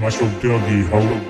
Muscle Dougie, ho.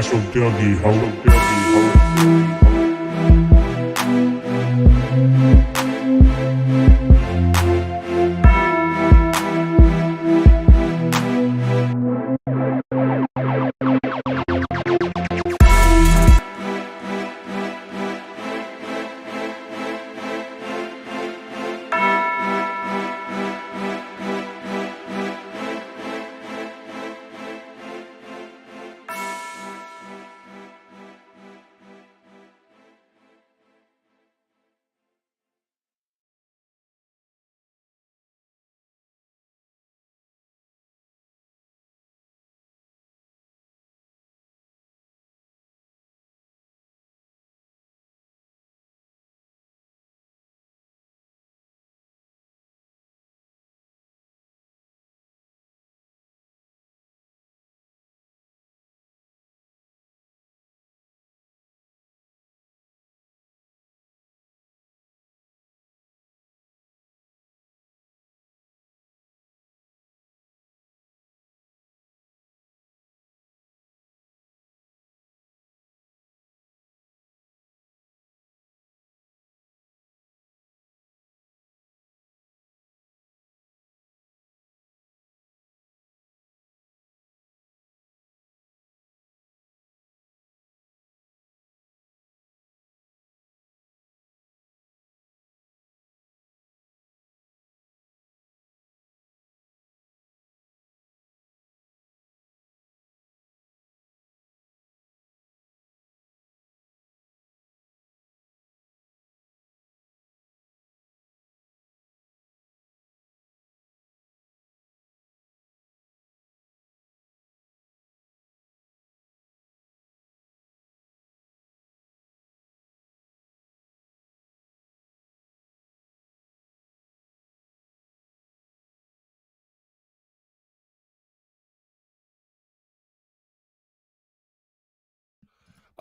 Muscle Dougie, ho.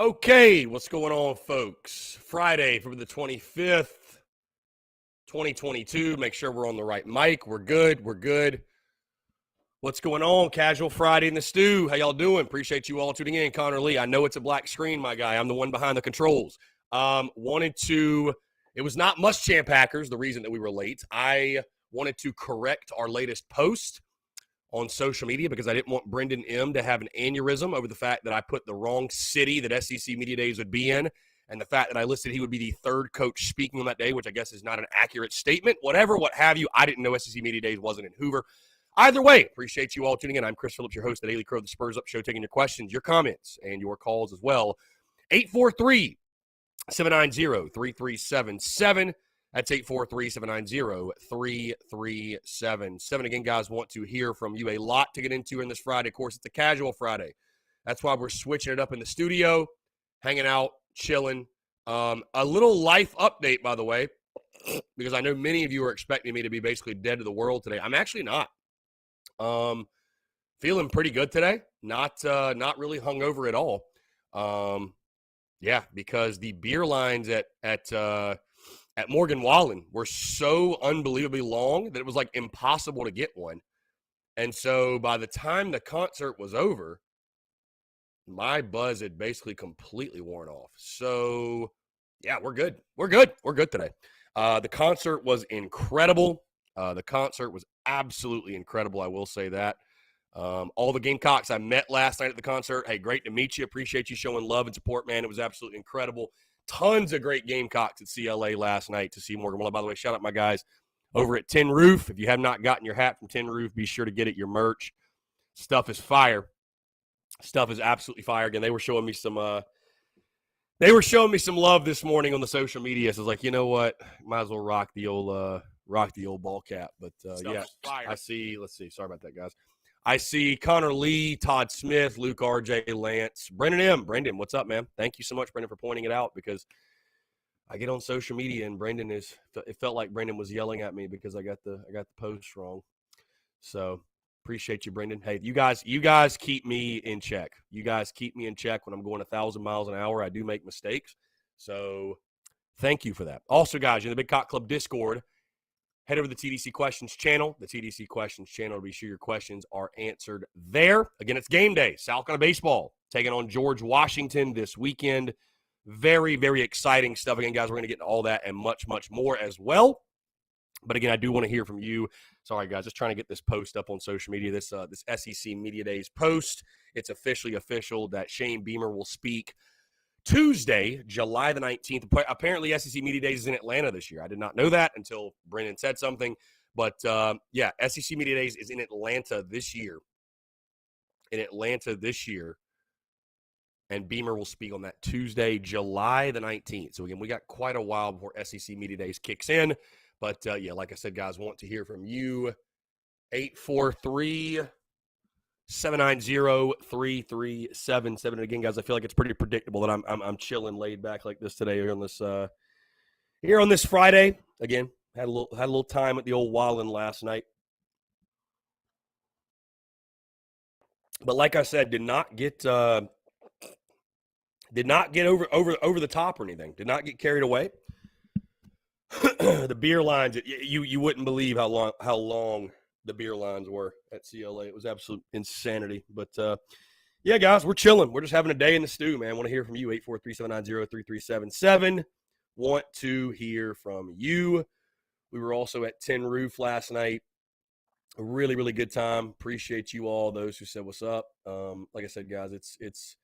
Okay, what's going on, folks? Friday, February the 25th, 2022. Make sure we're on the right mic. We're good. What's going on? Casual Friday in the stew. How y'all doing? Appreciate you all tuning in. Connor Lee, I know it's a black screen, my guy. I'm the one behind the controls. It was not Muschamp Hackers, the reason that we were late. I wanted to correct our latest post on social media because I didn't want Brendan M. to have an aneurysm over the fact that I put the wrong city that SEC Media Days would be in, and the fact that I listed he would be the third coach speaking on that day, which I guess is not an accurate statement. Whatever, what have you. I didn't know SEC Media Days wasn't in Hoover. Either way, appreciate you all tuning in. I'm Chris Phillips, your host of the Daily Crow, the Spurs Up Show, taking your questions, your comments, and your calls as well. 843-790-3377. That's 843-790-3377. Again, guys, want to hear from you. A lot to get into in this Friday. Of course, it's a casual Friday. That's why we're switching it up in the studio, hanging out, chilling. A little life update, by the way, because I know many of you are expecting me to be basically dead to the world today. I'm actually not. Feeling pretty good today. Not really hungover at all. Because the beer lines at Morgan Wallen were so unbelievably long that it was like impossible to get one. And so by the time the concert was over, my buzz had basically completely worn off. So yeah, we're good. We're good today. The concert was incredible. The concert was absolutely incredible. I will say that. All the Gamecocks I met last night at the concert. Hey, great to meet you. Appreciate you showing love and support, man. It was absolutely incredible. Tons of great Gamecocks at CLA last night to see Morgan Wallen. By the way, shout out my guys over at Tin Roof. If you have not gotten your hat from Tin Roof, be sure to get it. Your merch stuff is fire. Stuff is absolutely fire. Again, they were showing me some love this morning on the social media. So I was like, you know what, might as well rock the old ball cap. But yeah, I see. Let's see. Sorry about that, guys. I see Connor Lee, Todd Smith, Luke RJ, Lance, Brendan M. Brendan, what's up, man? Thank you so much, Brendan, for pointing it out, because I get on social media and it felt like Brendan was yelling at me because I got the post wrong. So appreciate you, Brendan. Hey, you guys keep me in check. You guys keep me in check when I'm going 1,000 miles an hour. I do make mistakes. So thank you for that. Also, guys, in the Big Cock Club Discord, head over to the TDC Questions channel. The TDC Questions channel, to be sure your questions are answered there. Again, it's game day. South Carolina baseball taking on George Washington this weekend. Very, very exciting stuff. Again, guys, we're going to get into all that and much, much more as well. But again, I do want to hear from you. Sorry, guys, just trying to get this post up on social media. This SEC Media Days post. It's officially official that Shane Beamer will speak Tuesday, July the 19th. Apparently, SEC Media Days is in Atlanta this year. I did not know that until Brendan said something. But, SEC Media Days is in Atlanta this year. And Beamer will speak on that Tuesday, July the 19th. So, again, we got quite a while before SEC Media Days kicks in. But, like I said, guys, want to hear from you. 843 790-3377. Again, guys, I feel like it's pretty predictable that I'm chilling, laid back like this today here on this Friday. Again, had a little time at the old Wallen last night. But like I said, did not get over the top or anything. Did not get carried away. The beer lines, you wouldn't believe how long the beer lines were at CLA. It was absolute insanity. But, yeah, guys, we're chilling. We're just having a day in the stew, man. I want to hear from you, 843-790-3377. Want to hear from you. We were also at Tin Roof last night. A really, really good time. Appreciate you all, those who said what's up. Like I said, guys, it's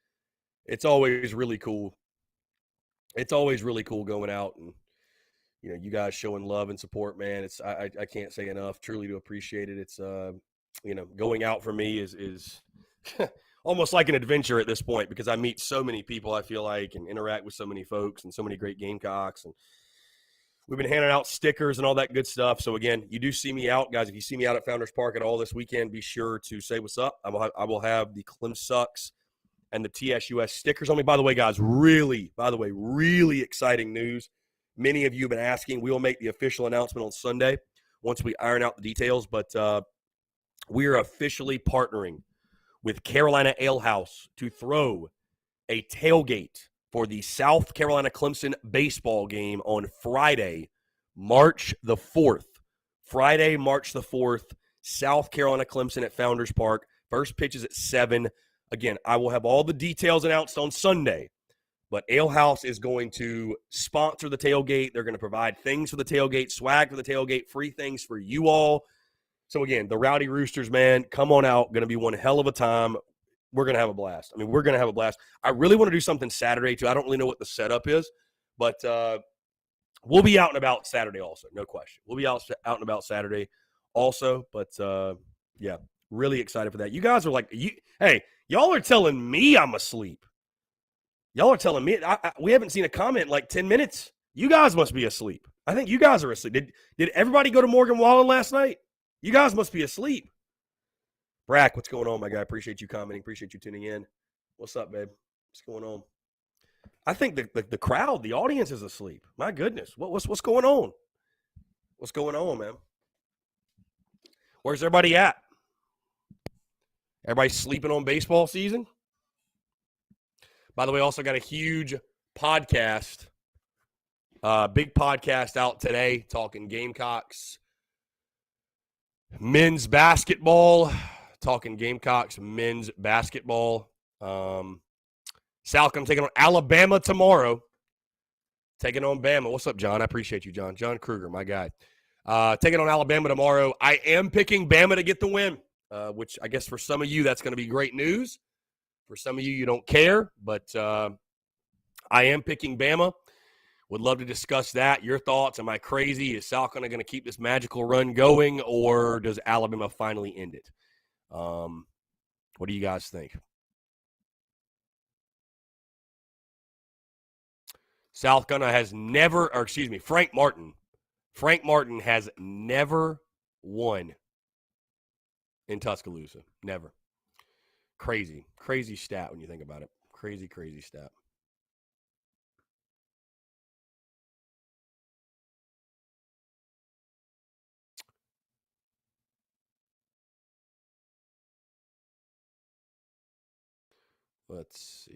always really cool. It's always really cool going out and, you guys showing love and support, man. I can't say enough, truly, to appreciate it. It's, going out for me is almost like an adventure at this point, because I meet so many people, I feel like, and interact with so many folks and so many great Gamecocks. And we've been handing out stickers and all that good stuff. So, again, you do see me out, guys. If you see me out at Founders Park at all this weekend, be sure to say what's up. I will have the Clem Sucks and the TSUS stickers on me. By the way, guys, really exciting news. Many of you have been asking. We will make the official announcement on Sunday once we iron out the details. But we are officially partnering with Carolina Ale House to throw a tailgate for the South Carolina Clemson baseball game on Friday, March the 4th. Friday, March the 4th, South Carolina Clemson at Founders Park. First pitch is at 7. Again, I will have all the details announced on Sunday, but Ale House is going to sponsor the tailgate. They're going to provide things for the tailgate, swag for the tailgate, free things for you all. So, again, the Rowdy Roosters, man, come on out. Going to be one hell of a time. We're going to have a blast. I mean, we're going to have a blast. I really want to do something Saturday, too. I don't really know what the setup is, but we'll be out and about Saturday also, no question. We'll be out and about Saturday also, but, yeah, really excited for that. You guys are like, hey, y'all are telling me I'm asleep. Y'all are telling me. We haven't seen a comment in like 10 minutes. You guys must be asleep. I think you guys are asleep. Did everybody go to Morgan Wallen last night? You guys must be asleep. Brack, what's going on, my guy? Appreciate you commenting. Appreciate you tuning in. What's up, babe? What's going on? I think the crowd, the audience is asleep. My goodness. What's going on? What's going on, man? Where's everybody at? Everybody sleeping on baseball season? By the way, also got a huge podcast, big podcast out today talking Gamecocks men's basketball, South Carolina taking on Alabama tomorrow. Taking on Bama. What's up, John? I appreciate you, John. John Kruger, my guy. Taking on Alabama tomorrow. I am picking Bama to get the win, which I guess for some of you that's going to be great news. For some of you, you don't care, but I am picking Bama. Would love to discuss that. Your thoughts. Am I crazy? Is South Carolina going to keep this magical run going, or does Alabama finally end it? What do you guys think? South Carolina has never, or excuse me, Frank Martin has never won in Tuscaloosa. Never. Crazy stat when you think about it. Crazy stat. Let's see.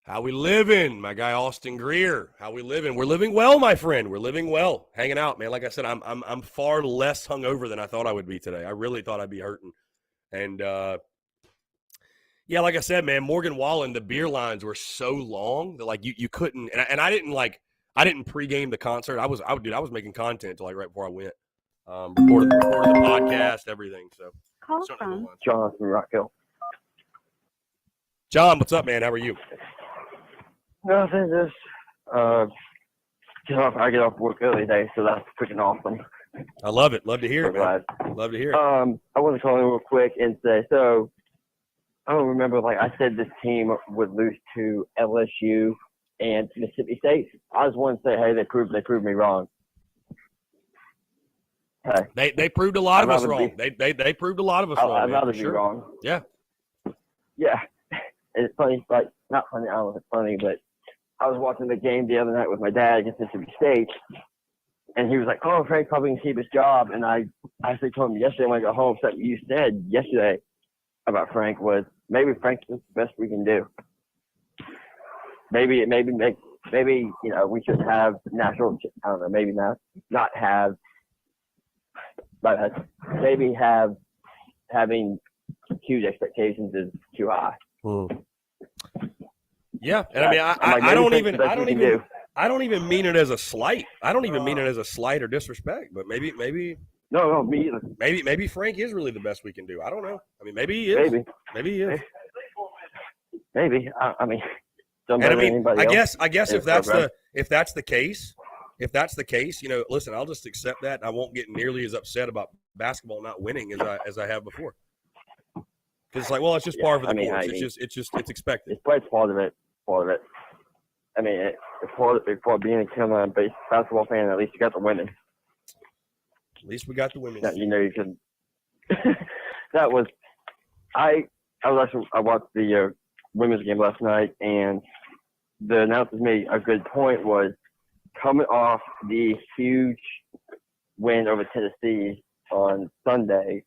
How we living, my guy Austin Greer? How we living? We're living well, my friend. We're living well. Hanging out, man. Like I said, I'm far less hungover than I thought I would be today. I really thought I'd be hurting. And yeah, like I said, man, Morgan Wallen, the beer lines were so long that like you couldn't. And I didn't pregame the concert. I was making content till like right before I went. Recorded the podcast, everything. So Call from John from Rock Hill. John, what's up, man? How are you? Nothing, just I get off work early today, so that's freaking awesome. I love it. Love to hear it, man. Love to hear it. I want to call in real quick and say, so I don't remember, like I said this team would lose to LSU and Mississippi State. I just want to say, hey, they proved me wrong. Hey, they proved a lot of us wrong. They proved a lot of us wrong. I'd rather be wrong. Yeah. Yeah. It's funny, like not funny. I don't know if it's funny, but I was watching the game the other night with my dad against Mississippi State, and he was like, "Oh, Frank probably can keep his job." And I actually told him yesterday when I got home, something you said yesterday about Frank was maybe Frank's the best we can do. Maybe you know we should have national. I don't know. Maybe not have. But maybe having huge expectations is too high. Yeah, and I mean, I don't even mean it as a slight. I don't even mean it as a slight or disrespect. But maybe no, me either. Maybe Frank is really the best we can do. I don't know. I mean, maybe he is. Maybe he is. Maybe. I mean, and I mean, I guess if that's the case, you know, listen, I'll just accept that. I won't get nearly as upset about basketball not winning as I have before. Because it's like, well, it's just par for the course. It's expected. It's part of it. I mean, it's part of being a Carolina basketball fan. At least you got the women. At least we got the women. You know, you can. That was. I watched the women's game last night, and the announcers made a good point. Was coming off the huge win over Tennessee on Sunday,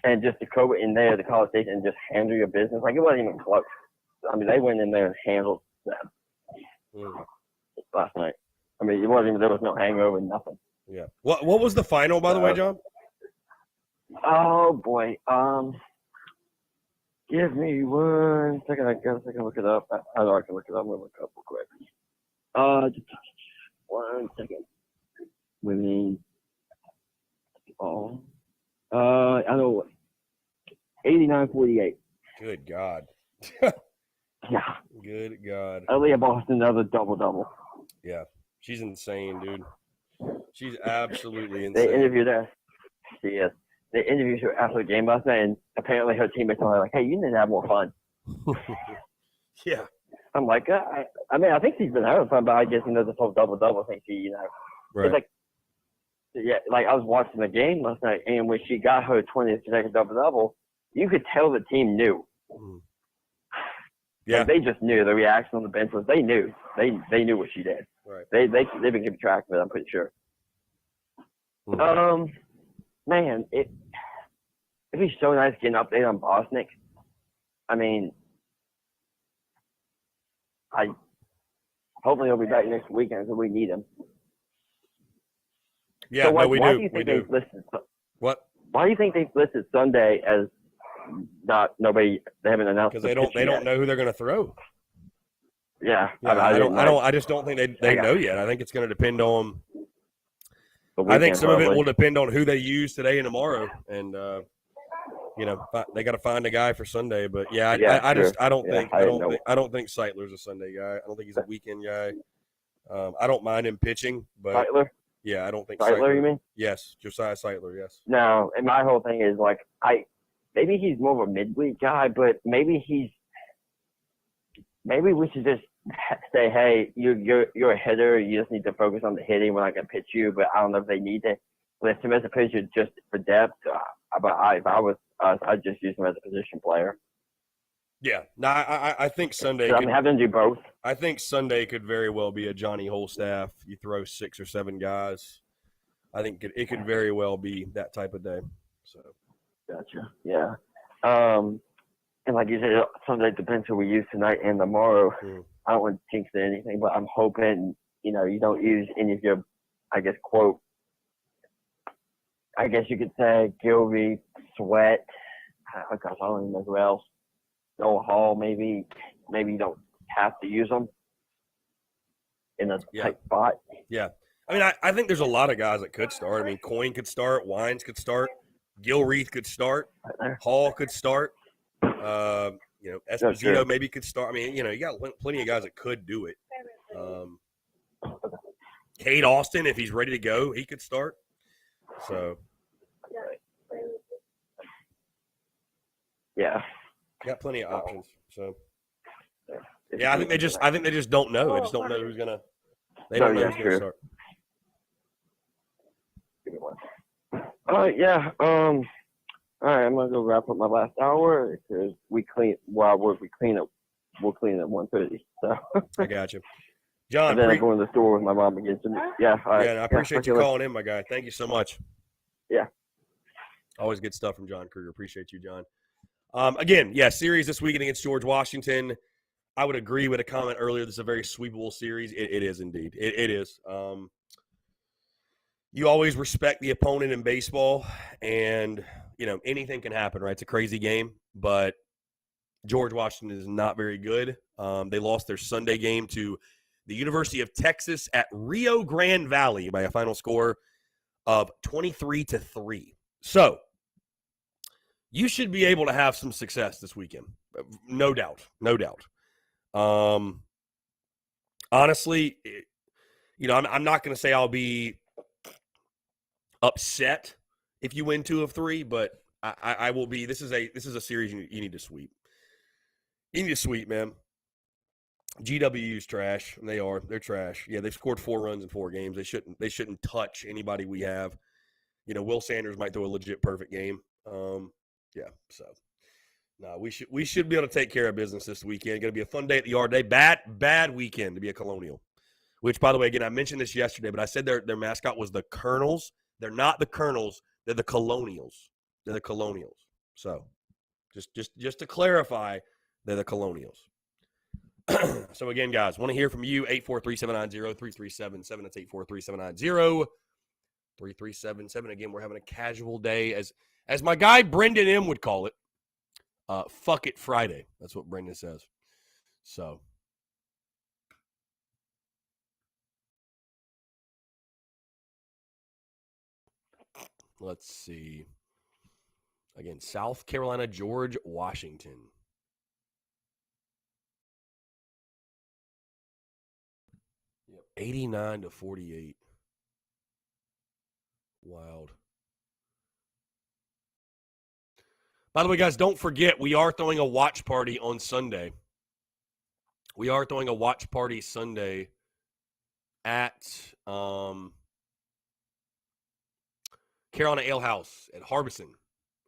and just to go in there to College Station and just handle your business. Like, it wasn't even close. I mean, they went in there and handled them last night. I mean, it wasn't even, there was no hangover, nothing. Yeah. What was the final, by the way, John? Oh boy. Give me 1 second. I guess I can look it up. I know I can look it up. I'm gonna look it up real quick. 1 second. Women. I know. 89-48. Good God. Yeah. Good God. Aaliyah Boston, another double. Yeah. She's insane, dude. She's absolutely insane. They interviewed her. She is. They interviewed her after the game last night, and apparently her teammates are like, "Hey, you need to have more fun." Yeah. I'm like, I mean, I think she's been having fun, but I guess, this whole double thing, she, Right. it's like, yeah, like I was watching the game last night, and when she got her 20th consecutive double, you could tell the team knew. Yeah. Like, they just knew. The reaction on the bench was they knew. They knew what she did. Right. They've been keeping track of it, I'm pretty sure. Man, it'd be so nice to get an update on Bosnick. I mean, hopefully he'll be back next weekend because we need him. Yeah, so why do. Do you think they've listed? What? Why do you think they've listed Sunday as nobody? They haven't announced because they don't know who they're going to throw. Yeah, I just don't think they know yet. I think it's going to depend on. I think some of it will depend on who they use today and tomorrow, and they got to find a guy for Sunday. But I don't think Seitler's a Sunday guy. I don't think he's a weekend guy. I don't mind him pitching, but Seitler? Yeah, I don't think Seitler. You mean? Yes, Josiah Seitler. Yes. No, and my whole thing is like maybe he's more of a midweek guy, but maybe we should just say, hey, you're a hitter. You just need to focus on the hitting. We're not gonna pitch you, but I don't know if they need to list him as a pitcher just for depth. But if I was us, I'd just use him as a position player. Yeah, no, I think Sunday. Have them do both. I think Sunday could very well be a Johnny Holstaff. You throw 6 or 7 guys. I think it could very well be that type of day. So. Gotcha. Yeah. And like you said, Sunday depends who we use tonight and tomorrow. I don't want to jinx anything, but I'm hoping, you don't use any of your, I guess, quote, I guess you could say Gilby, Sweat. Oh, gosh, I don't even know who else. Noah Hall, maybe you don't have to use them in a tight spot. Yeah. I mean, I think there's a lot of guys that could start. I mean, Coyne could start. Wines could start. Gilreath could start. Hall could start. Esposito maybe could start. I mean, you got plenty of guys that could do it. Cade Austin, if he's ready to go, he could start. So. Yeah. Got plenty of options. So. Yeah, I think they just don't know. They just don't know who's gonna. They don't know who's gonna start. Give me one. Yeah. All right, I'm gonna go wrap up my last hour because we clean up. We'll clean at 1:30. So. I got you, John. And then I go in the store with my mom again. Yeah. All right. Yeah, I appreciate you calling in, my guy. Thank you so much. Yeah. Always good stuff from John Kruger. Appreciate you, John. Again, series this weekend against George Washington. I would agree with a comment earlier. This is a very sweepable series. It is indeed. It is. You always respect the opponent in baseball, and anything can happen, right? It's a crazy game, but George Washington is not very good. They lost their Sunday game to the University of Texas at Rio Grande Valley by a final score of 23-3. So you should be able to have some success this weekend, no doubt. Honestly, I'm not going to say I'll be upset if you win 2 of 3, but I will be. This is a series you need to sweep. You need to sweep, man. GWU's trash. And they're trash. Yeah, they've scored 4 runs in 4 games. They shouldn't touch anybody we have. Will Sanders might throw a legit perfect game. So no, we should be able to take care of business this weekend. Going to be a fun day at the Yard Day. Bad weekend to be a Colonial. Which, by the way, again, I mentioned this yesterday, but I said their mascot was the Colonels. They're not the Colonels. They're the Colonials. They're the Colonials. So just to clarify, they're the Colonials. So again, guys, want to hear from you. 843-790-3377. That's 843-790-3377. Again, we're having a casual day, as my guy Brendan M would call it. Fuck it Friday. That's what Brendan says. So let's see. Again, South Carolina, George Washington. Yep. 89-48. Wild. By the way, guys, don't forget, we are throwing a watch party on Sunday. We are throwing a watch party Sunday at Carolina Ale House at Harbison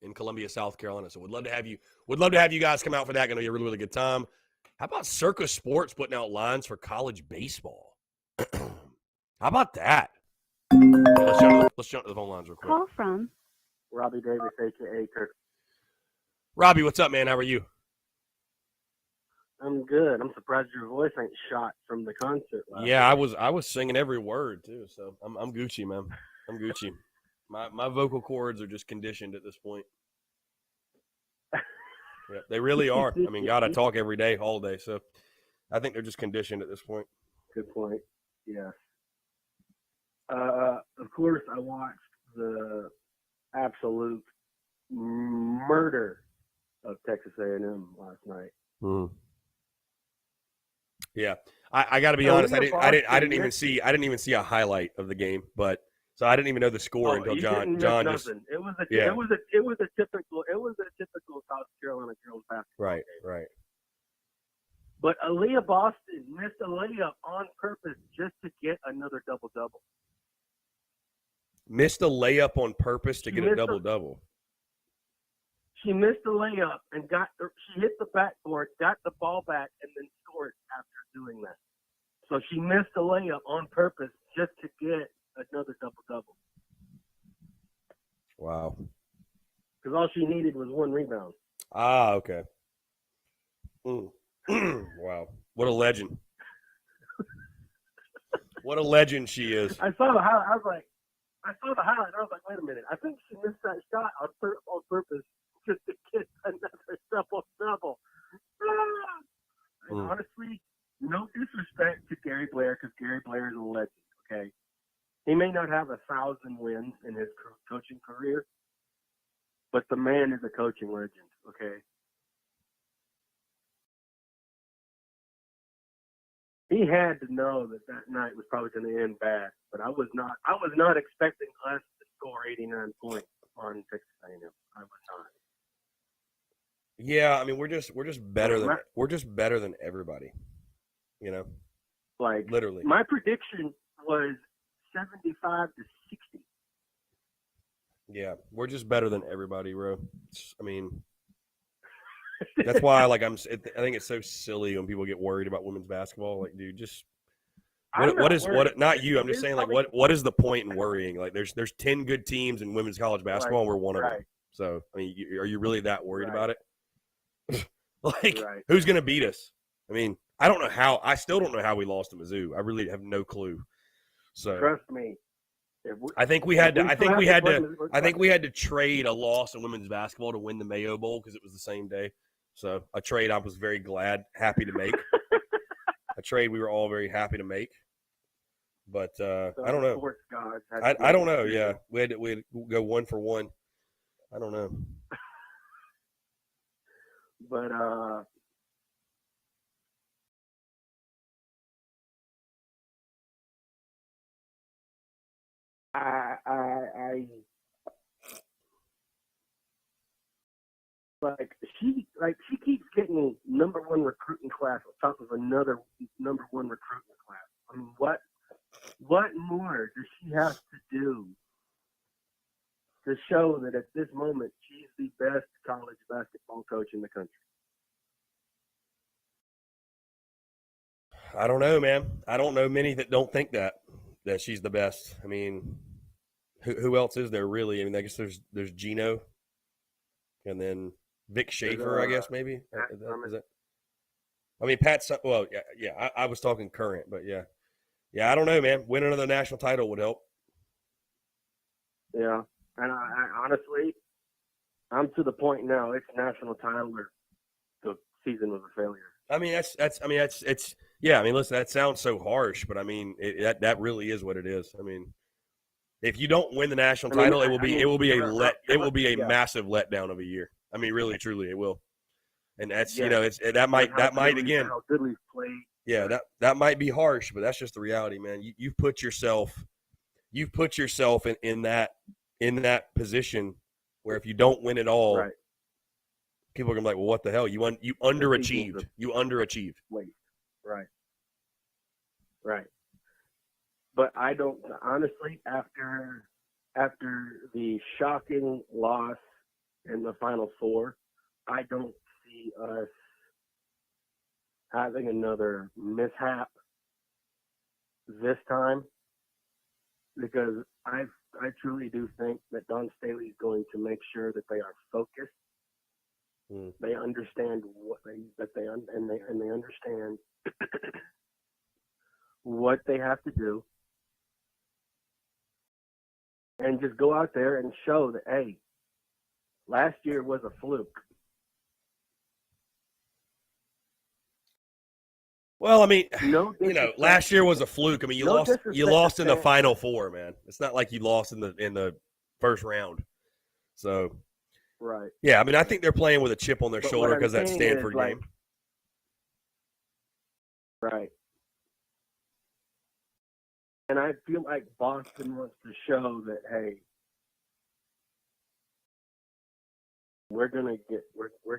in Columbia, South Carolina. So we'd love to have you. Would love to have you guys come out for that. Going to be a really, really good time. How about Circus Sports putting out lines for college baseball? How about that? Yeah, let's jump to the phone lines real quick. Call from Robbie Davis, a.k.a. Kirk. Robbie, what's up, man? How are you? I'm good. I'm surprised your voice ain't shot from the concert last Yeah, night. I was singing every word too, so I'm Gucci, man. I'm Gucci. My vocal cords are just conditioned at this point. Yeah, they really are. I mean, God, I talk every day, all day, so I think they're just conditioned at this point. Good point. Yes. Of course, I watched the absolute murder of Texas A&M last night. Mm. Yeah, I got to be honest. I didn't even see a highlight of the game, but so I didn't even know the score until John just. It was a Yeah. it was a typical South Carolina girls basketball Right, game. right. But Aaliyah Boston missed a layup on purpose just to get another double-double. Missed a layup on purpose to She get a missed double-double. She missed the layup and she hit the backboard, got the ball back, and then scored after doing that. So she missed the layup on purpose just to get another double-double. Wow. Because all she needed was one rebound. Ah, okay. Wow. What a legend. What a legend she is. I saw the highlight. I was like, wait a minute. I think she missed that shot on purpose just to get another double-double. And honestly, no disrespect to Gary Blair, because Gary Blair is a legend, okay? He may not have 1,000 wins in his coaching career, but the man is a coaching legend, okay? He had to know that night was probably going to end bad, but I was not expecting us to score 89 points on Texas A&M. I was not. Yeah, I mean we're just better than everybody. You know? Like literally. My prediction was 75 to 60. Yeah, we're just better than everybody, bro. I mean, that's why I think it's so silly when people get worried about women's basketball. Like, dude, just not you. I'm just saying, like, what is the point in worrying? Like, there's 10 good teams in women's college basketball, and we're one of them. So, I mean, are you really that worried about it? Like, who's gonna beat us? I mean, I still don't know how we lost to Mizzou. I really have no clue. So trust me. I think we had to trade a loss in women's basketball to win the Mayo Bowl because it was the same day. So a trade I was very happy to make. A trade we were all very happy to make. But I don't know. I don't know. Yeah, we had to go 1 for 1. I don't know. But I she keeps getting number 1 recruiting class on top of another number 1 recruiting class. I mean, what more does she have to do to show that at this moment she's the best college basketball coach in the country? I don't know, man. I don't know many that don't think that she's the best. I mean, Who else is there really? I mean, I guess there's Gino, and then Vic Schaefer. I guess maybe is that? I mean, Pat. Well, yeah. I was talking current, but yeah. I don't know, man. Winning another national title would help. Yeah, and I honestly, I'm to the point now. It's national title or the season was a failure. I mean, it's yeah. I mean, listen, that sounds so harsh, but I mean, that really is what it is. I mean, if you don't win the national title, it will be a massive letdown of a year. I mean, really, truly, it will. And that's that might again. How good we've played. Yeah, that might be harsh, but that's just the reality, man. You've put yourself in that position where if you don't win it all, right. People are gonna be like, well, what the hell? You underachieved. You underachieved. Wait. Right. But I don't honestly after the shocking loss in the Final Four, I don't see us having another mishap this time, because I truly do think that Don Staley is going to make sure that they are focused. They understand they understand what they have to do, and just go out there and show that, hey, last year was a fluke. Well, I mean, last year was a fluke. I mean, you lost in the Final Four, man. It's not like you lost in the first round. So, right. Yeah, I mean, I think they're playing with a chip on their shoulder because that Stanford game. Right. And I feel like Boston wants to show that, hey, we're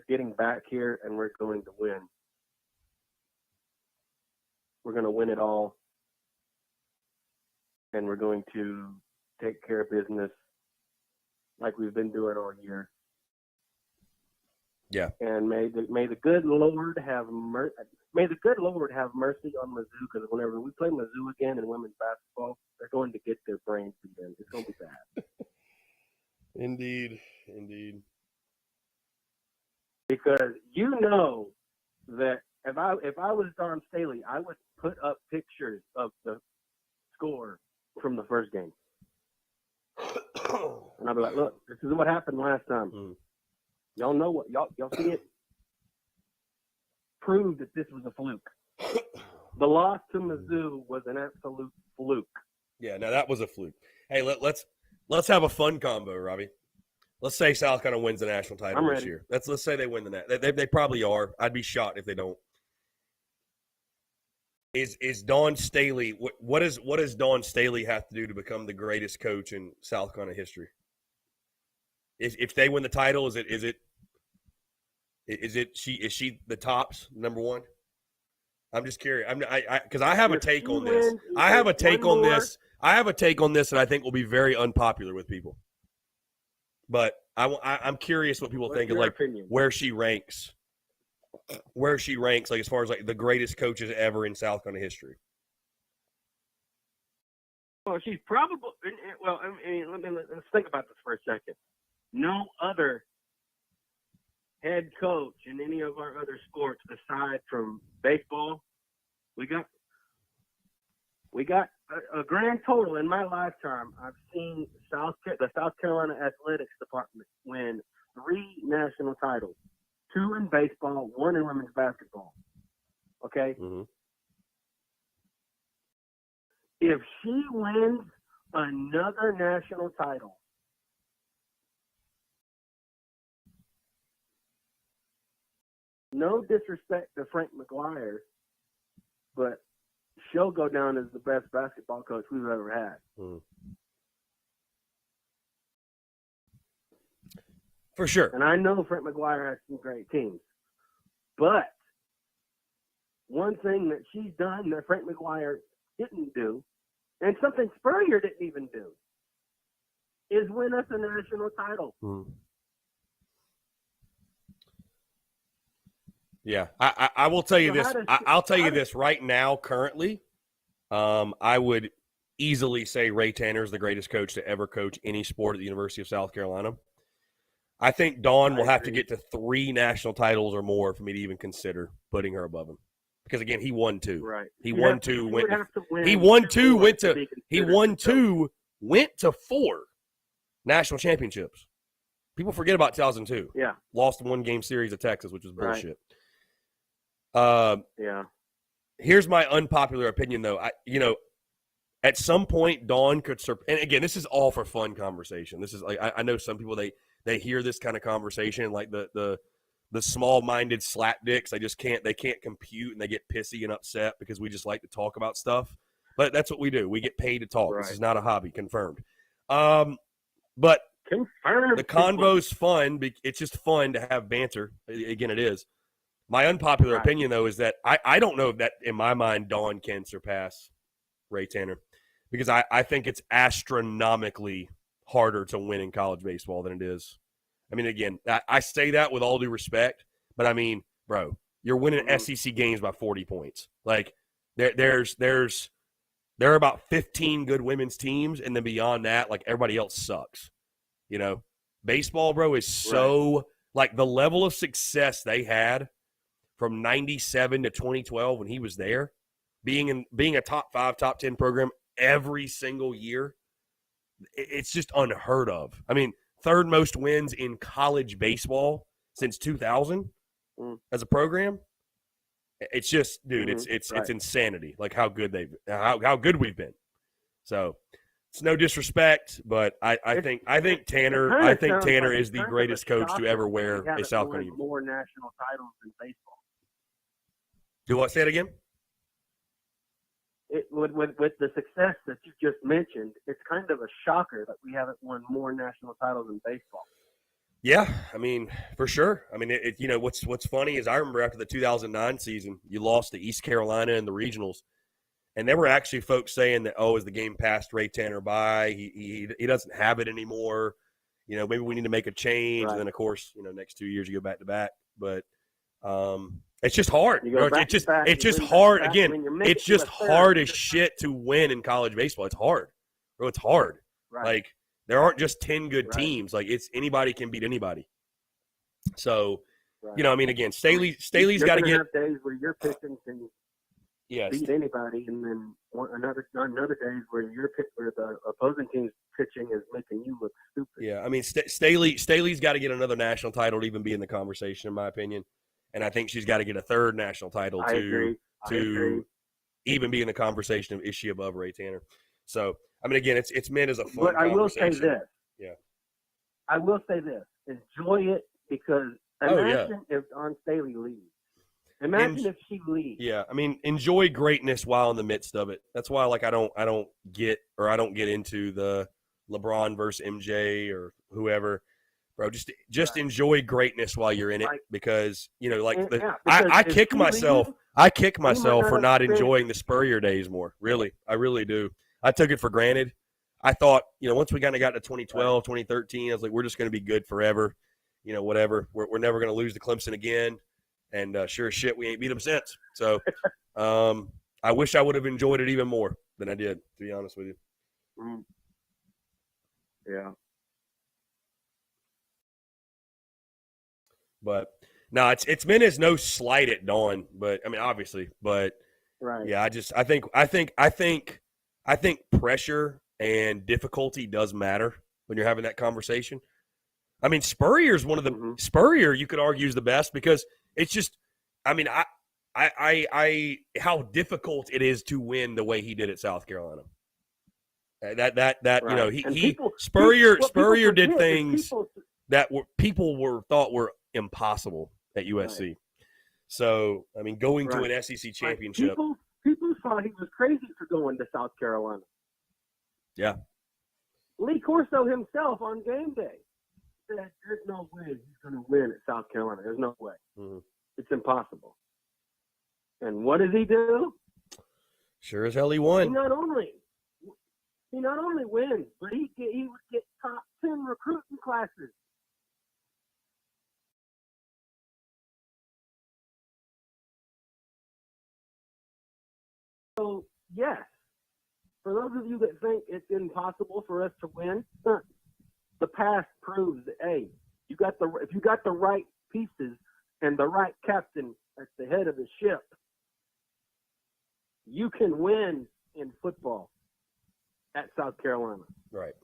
getting back here and we're going to win. We're going to win it all, and we're going to take care of business like we've been doing all year. Yeah. And may the good Lord have mercy on Mizzou, because whenever we play Mizzou again in women's basketball, they're going to get their brains beat in. It's going to be bad. Indeed. Because you know that if I was Don Staley, I would put up pictures of the score from the first game. And I'd be like, look, this is what happened last time. Y'all know what y'all see it? Prove that this was a fluke. The loss to Mizzou was an absolute fluke. Yeah, no, that was a fluke. Hey, let's have a fun combo, Robbie. Let's say South Carolina wins the national title this year. Let's say they win the national. They probably are. I'd be shocked if they don't. Is Don Staley what does Don Staley have to do to become the greatest coach in South Carolina history? If they win the title, is she the tops number one? I'm just curious. Because I have a take on this. I have a take on this that I think will be very unpopular with people. But I'm curious what people think of, like, where she ranks, like, as far as, like, the greatest coaches ever in South Carolina history. Well, she's probably – well, I mean, let's think about this for a second. No other head coach in any of our other sports aside from baseball, we got a grand total in my lifetime. I've seen the South Carolina Athletics Department win 3 national titles, 2 in baseball, 1 in women's basketball. Okay? Mm-hmm. If she wins another national title, no disrespect to Frank McGuire, but she'll go down as the best basketball coach we've ever had. Mm. For sure. And I know Frank McGuire has some great teams. But one thing that she's done that Frank McGuire didn't do, and something Spurrier didn't even do, is win us a national title. Mm. Yeah, I will tell you this. I'll tell you this right now. Currently, I would easily say Ray Tanner is the greatest coach to ever coach any sport at the University of South Carolina. I think Dawn will have to get to 3 national titles or more for me to even consider putting her above him. Because again, he won 2. Right. He won 2. Went to 4 national championships. People forget about 2002. Yeah. Lost 1-game series of Texas, which was bullshit. Yeah. Here's my unpopular opinion, though. At some point, Dawn could and again, this is all for fun conversation. This is like I know some people they hear this kind of conversation, like the small-minded slap dicks. They can't compute, and they get pissy and upset because we just like to talk about stuff. But that's what we do. We get paid to talk. Right. This is not a hobby, confirmed. But confirmed. The convo's fun. It's just fun to have banter. Again, it is. My unpopular opinion, though, is that I don't know that, in my mind, Dawn can surpass Ray Tanner, because I think it's astronomically harder to win in college baseball than it is. I mean, again, I say that with all due respect, but I mean, bro, you're winning SEC games by 40 points. Like, there are about 15 good women's teams, and then beyond that, like, everybody else sucks. You know, baseball, bro, is so like the level of success they had from 97 to 2012 when he was there, being a top 5, top 10 program every single year, it's just unheard of. I mean, 3rd most wins in college baseball since 2000 as a program. It's just, dude, it's insanity. Like how good how good we've been. So it's no disrespect, but I think Tanner is the greatest coach to ever wear a South Carolina uniform. More national titles than baseball. Do what? Say it again. With the success that you just mentioned, it's kind of a shocker that we haven't won more national titles in baseball. Yeah, I mean, for sure. I mean, what's funny is I remember after the 2009 season, you lost to East Carolina in the regionals, and there were actually folks saying that, as the game passed Ray Tanner by, he doesn't have it anymore. You know, maybe we need to make a change. Right. And then, of course, next 2 years you go back to back. But it's just hard. It's just hard. Again, it's just hard as shit to win in college baseball. It's hard, bro. It's hard. Right. Like, there aren't just 10 good teams. Like, it's anybody can beat anybody. So, I mean, again, Staley's got to get have days where your pitching can beat anybody, and then another days where where the opposing team's pitching is making you look stupid. Yeah, I mean, Staley's got to get another national title to even be in the conversation, in my opinion. And I think she's got to get a 3rd national title to even be in the conversation. Is she above Ray Tanner? So, I mean, again, it's meant as a fun conversation. But I will say this. Yeah. I will say this. Enjoy it, because imagine if Staley leaves. Imagine if she leaves. Yeah, I mean, enjoy greatness while in the midst of it. That's why, like, I don't get into the LeBron versus MJ or whoever. Bro, just enjoy greatness while you're in it, because I kick myself for not enjoying the Spurrier days more. Really, I really do. I took it for granted. I thought, once we kind of got to 2012, 2013, I was like, we're just going to be good forever. Whatever. We're never going to lose to Clemson again, and sure as shit, we ain't beat them since. So, I wish I would have enjoyed it even more than I did, to be honest with you. Yeah. But no, it's meant as no slight at Dawn, but I mean, obviously, but yeah, I think pressure and difficulty does matter when you're having that conversation. I mean, Spurrier's one of the Spurrier, you could argue, is the best, because it's just, I mean, I how difficult it is to win the way he did at South Carolina. Spurrier did things that people thought were impossible at USC. Right. So, I mean, going to an SEC championship. People thought he was crazy for going to South Carolina. Yeah. Lee Corso himself on game day said, there's no way he's going to win at South Carolina. There's no way. Mm-hmm. It's impossible. And what does he do? Sure as hell he won. He not only wins, but he would get top 10 recruiting classes. So, yes, for those of you that think it's impossible for us to win, the past proves that, hey, if you got the right pieces and the right captain at the head of the ship, you can win in football at South Carolina. Right.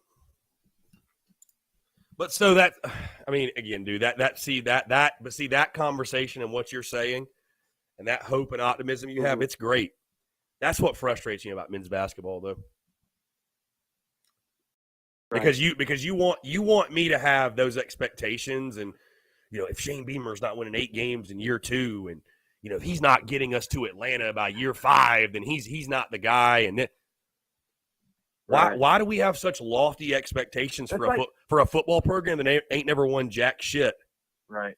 But so that, I mean, again, dude, that conversation and what you're saying and that hope and optimism you have, it's great. That's what frustrates me about men's basketball, though. Right. Because you want me to have those expectations, and if Shane Beamer's not winning 8 games in year 2, and if he's not getting us to Atlanta by year 5, then he's not the guy. And why do we have such lofty expectations for a football program that ain't never won jack shit? Right.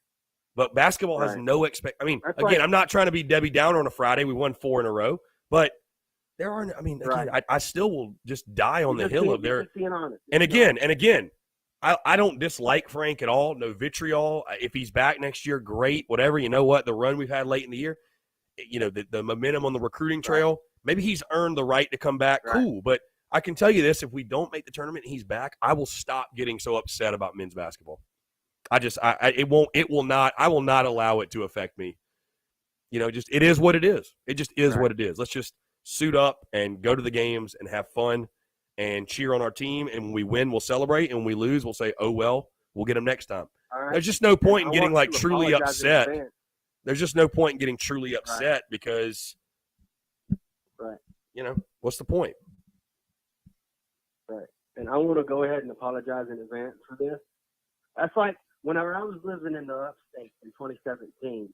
But basketball has no I mean, again, I'm not trying to be Debbie Downer on a Friday. We won 4 in a row, but there are. I mean, again, I still will just die on the hill of there. And again, I don't dislike Frank at all. No vitriol. If he's back next year, great. Whatever. You know what? The run we've had late in the year, the momentum on the recruiting trail. Maybe he's earned the right to come back. Cool, but I can tell you this: if we don't make the tournament and he's back, I will stop getting so upset about men's basketball. I will not allow it to affect me. It is what it is. It just is what it is. Let's just suit up and go to the games and have fun and cheer on our team. And when we win, we'll celebrate. And when we lose, we'll say, oh, well, we'll get them next time. There's just no point in getting truly upset. There's just no point in getting truly upset because, what's the point? Right. And I want to go ahead and apologize in advance for this. That's like whenever I was living in the upstate in 2017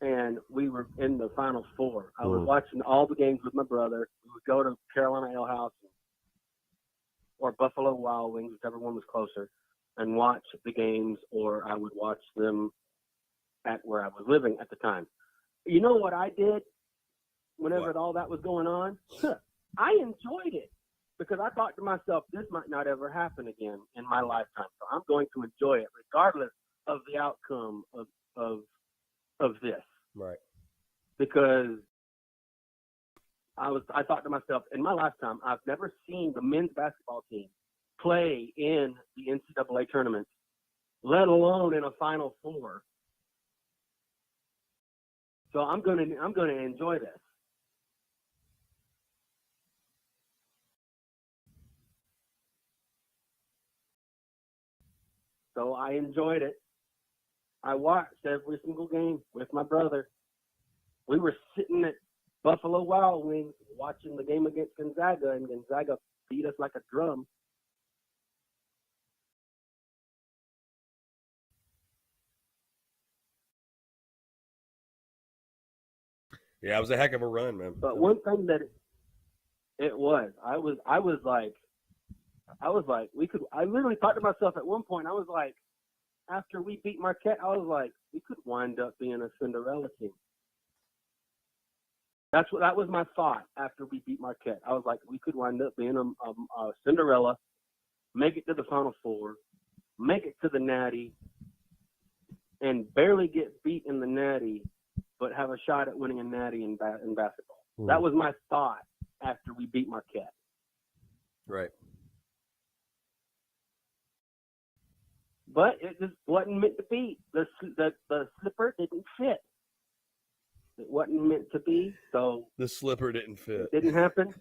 and we were in the Final Four, I was watching all the games with my brother. We would go to Carolina Ale House or Buffalo Wild Wings, whichever one was closer, and watch the games, or I would watch them at where I was living at the time. You know what I did whenever all that was going on? I enjoyed it. Because I thought to myself, this might not ever happen again in my lifetime. So I'm going to enjoy it regardless of the outcome of this. Right. Because I thought to myself, in my lifetime, I've never seen the men's basketball team play in the NCAA tournament, let alone in a Final Four. So I'm going to enjoy this. So I enjoyed it. I watched every single game with my brother. We were sitting at Buffalo Wild Wings watching the game against Gonzaga, and Gonzaga beat us like a drum. Yeah, it was a heck of a run, man. But one thing that it was, I was like, I literally thought to myself at one point, I was like, after we beat Marquette, I was like, we could wind up being a Cinderella team. That was my thought after we beat Marquette. I was like, we could wind up being a Cinderella, make it to the Final Four, make it to the Natty, and barely get beat in the Natty, but have a shot at winning a Natty in basketball. That was my thought after we beat Marquette. Right. But it just wasn't meant to be. The slipper didn't fit. It wasn't meant to be, so the slipper didn't fit. It didn't happen.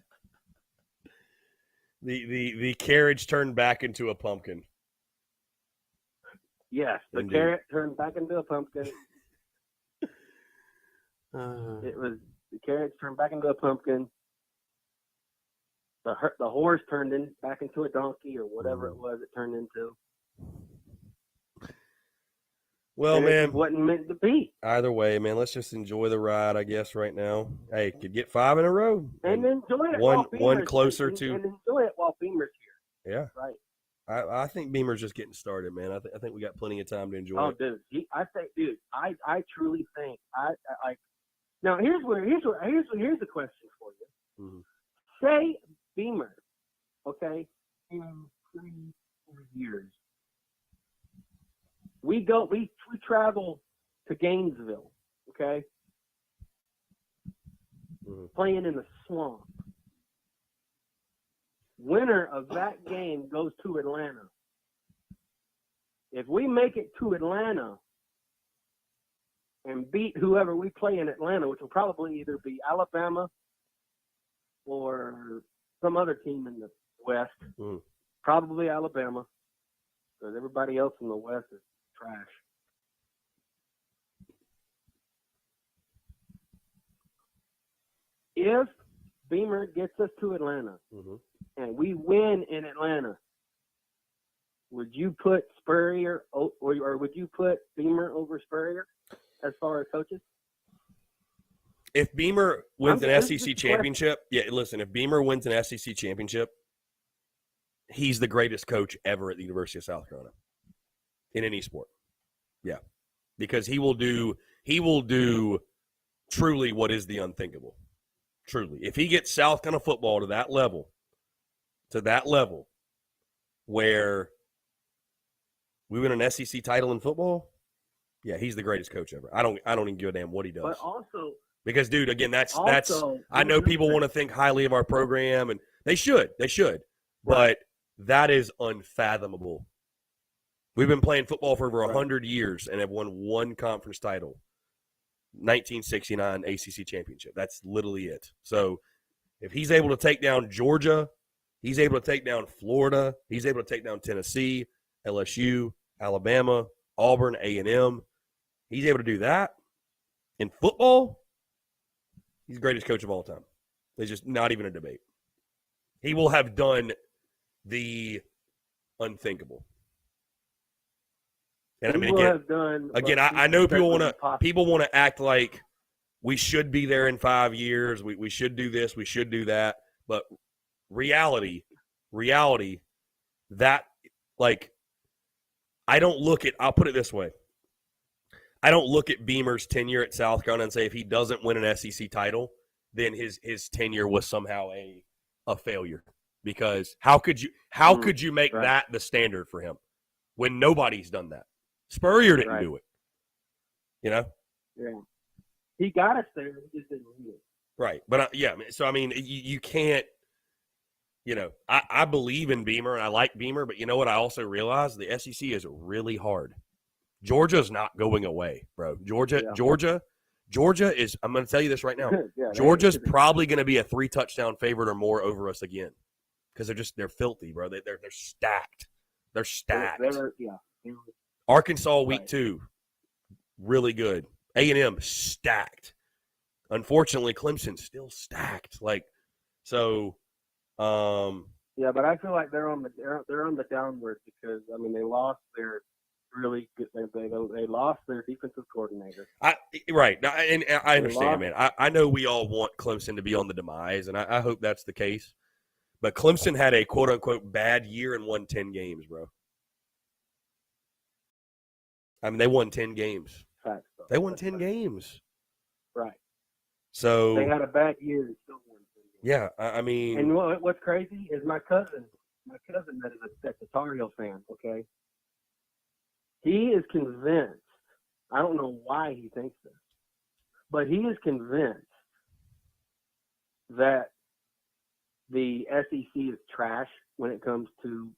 The carriage turned back into a pumpkin. Yes, the Indeed. carrot turned back into a pumpkin. The carrots turned back into a pumpkin. The horse turned back into a donkey or whatever it was it turned into. Well, and man, it wasn't meant to be. Either way, man, let's just enjoy the ride, I guess, right now. Hey, could get 5 in a row. And enjoy it. One closer to. And enjoy it while Beamer's here. Yeah. Right. I think Beamer's just getting started, man. I think we got plenty of time to enjoy it. Oh, dude. I truly think I now here's the question for you. Mm-hmm. Say Beamer, okay, in 3 4 years. We travel to Gainesville, okay? Mm-hmm. Playing in the swamp. winner of that game goes to Atlanta. If we make it to Atlanta and beat whoever we play in Atlanta, which will probably either be Alabama or some other team in the West, probably Alabama, because everybody else in the West is trash. If Beamer gets us to Atlanta and we win in Atlanta, would you put Spurrier or would you put Beamer over Spurrier as far as coaches? If Beamer wins an SEC championship, if Beamer wins an SEC championship, he's the greatest coach ever at the University of South Carolina in any sport. Yeah, because he will do truly what is the unthinkable. Truly, if he gets South Carolina football to that level where we win an SEC title in football, yeah, he's the greatest coach ever. I don't even give a damn what he does. But also, because, dude, again, that's I know people want to think highly of our program, and they should, but that is unfathomable. We've been playing football for over 100 years and have won one conference title. 1969 ACC championship. That's literally it. So if he's able to take down Georgia, he's able to take down Florida, he's able to take down Tennessee, LSU, Alabama, Auburn, A&M. He's able to do that in football. He's the greatest coach of all time. There's just not even a debate. He will have done the unthinkable. And I mean, again, I know people want to act like we should be there in 5 years. We should do this. We should do that. But reality, that, like, I'll put it this way. I don't look at Beamer's tenure at South Carolina and say if he doesn't win an SEC title, then his tenure was somehow a failure. Because how could you make that the standard for him when nobody's done that? Spurrier didn't do it. You know? Yeah. He got us there. He just didn't do it. Right. But, so, I mean, you can't, I believe in Beamer, and I like Beamer, but you know what? I also realize the SEC is really hard. Georgia's not going away, bro. Georgia is, I'm going to tell you this right now. Georgia's probably going to be a 3-touchdown favorite or more over us again because they're filthy, bro. They're stacked. They're stacked. Arkansas week 2, really good. A&M stacked. Unfortunately, Clemson's still stacked. Like, so. Yeah, but I feel like they're on the downward because they lost their really good. They lost their defensive coordinator. Right, and I understand, man. I know we all want Clemson to be on the demise, and I hope that's the case. But Clemson had a quote unquote bad year and won 10 games, bro. They won 10 games. Facts, they won 10 games. Right. So they had a bad year and still won 10 games. Yeah, And what's crazy is my cousin that is a Tar Heel fan, okay? He is convinced, I don't know why he thinks this, but he is convinced that the SEC is trash when it comes to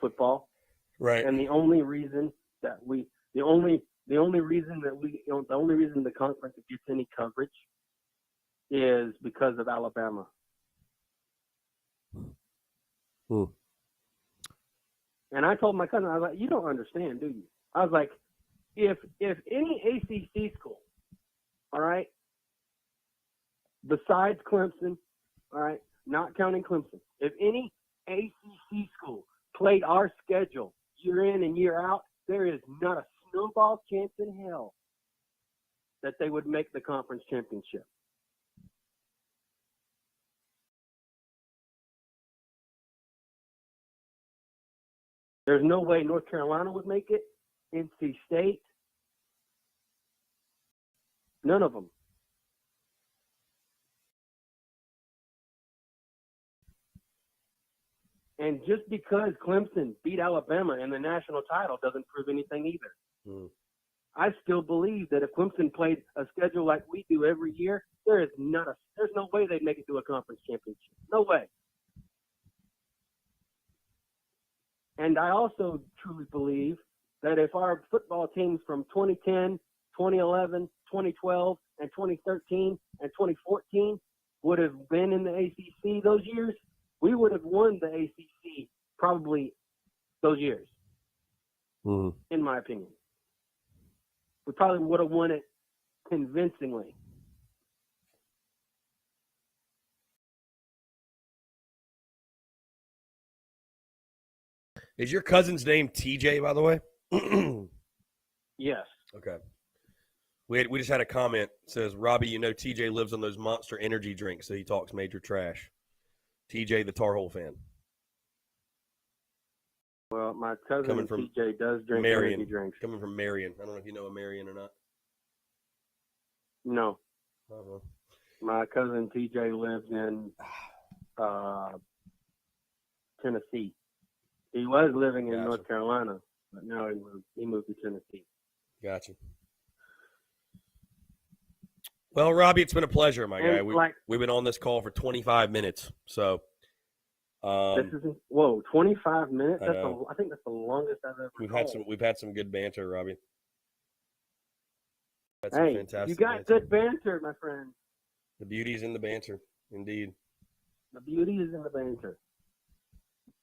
football. Right. And the only reason the conference gets any coverage is because of Alabama. And I told my cousin, I was like, you don't understand, do you? I was like, if any ACC school, all right, besides Clemson, all right, not counting Clemson, if any ACC school played our schedule year in and year out, there is not a snowball chance in hell that they would make the conference championship. There's no way North Carolina would make it, NC State, none of them. And just because Clemson beat Alabama in the national title doesn't prove anything either. I still believe that if Clemson played a schedule like we do every year, there's no way they'd make it to a conference championship. No way. And I also truly believe that if our football teams from 2010, 2011, 2012, and 2013 and 2014 would have been in the ACC those years, we would have won the ACC probably those years, in my opinion. We probably would have won it convincingly. Is your cousin's name TJ, by the way? Yes. Okay. We just had a comment. It says, Robbie, you know TJ lives on those Monster energy drinks, so he talks major trash. TJ, the Tar Heel fan. Well, my cousin Coming from TJ does drink Marion. energy drinks. Coming from Marion. I don't know if you know a Marion or not. No. Uh-huh. My cousin TJ lives in Tennessee. He was living in North Carolina, but now he moved to Tennessee. Gotcha. Well, Robbie, it's been a pleasure, my guy. We've been on this call for 25 minutes, so. This is 25 minutes. I think that's the longest I've ever. We've had some good banter, Robbie. Hey, you got good banter, my friend. The beauty's in the banter, indeed. The beauty is in the banter.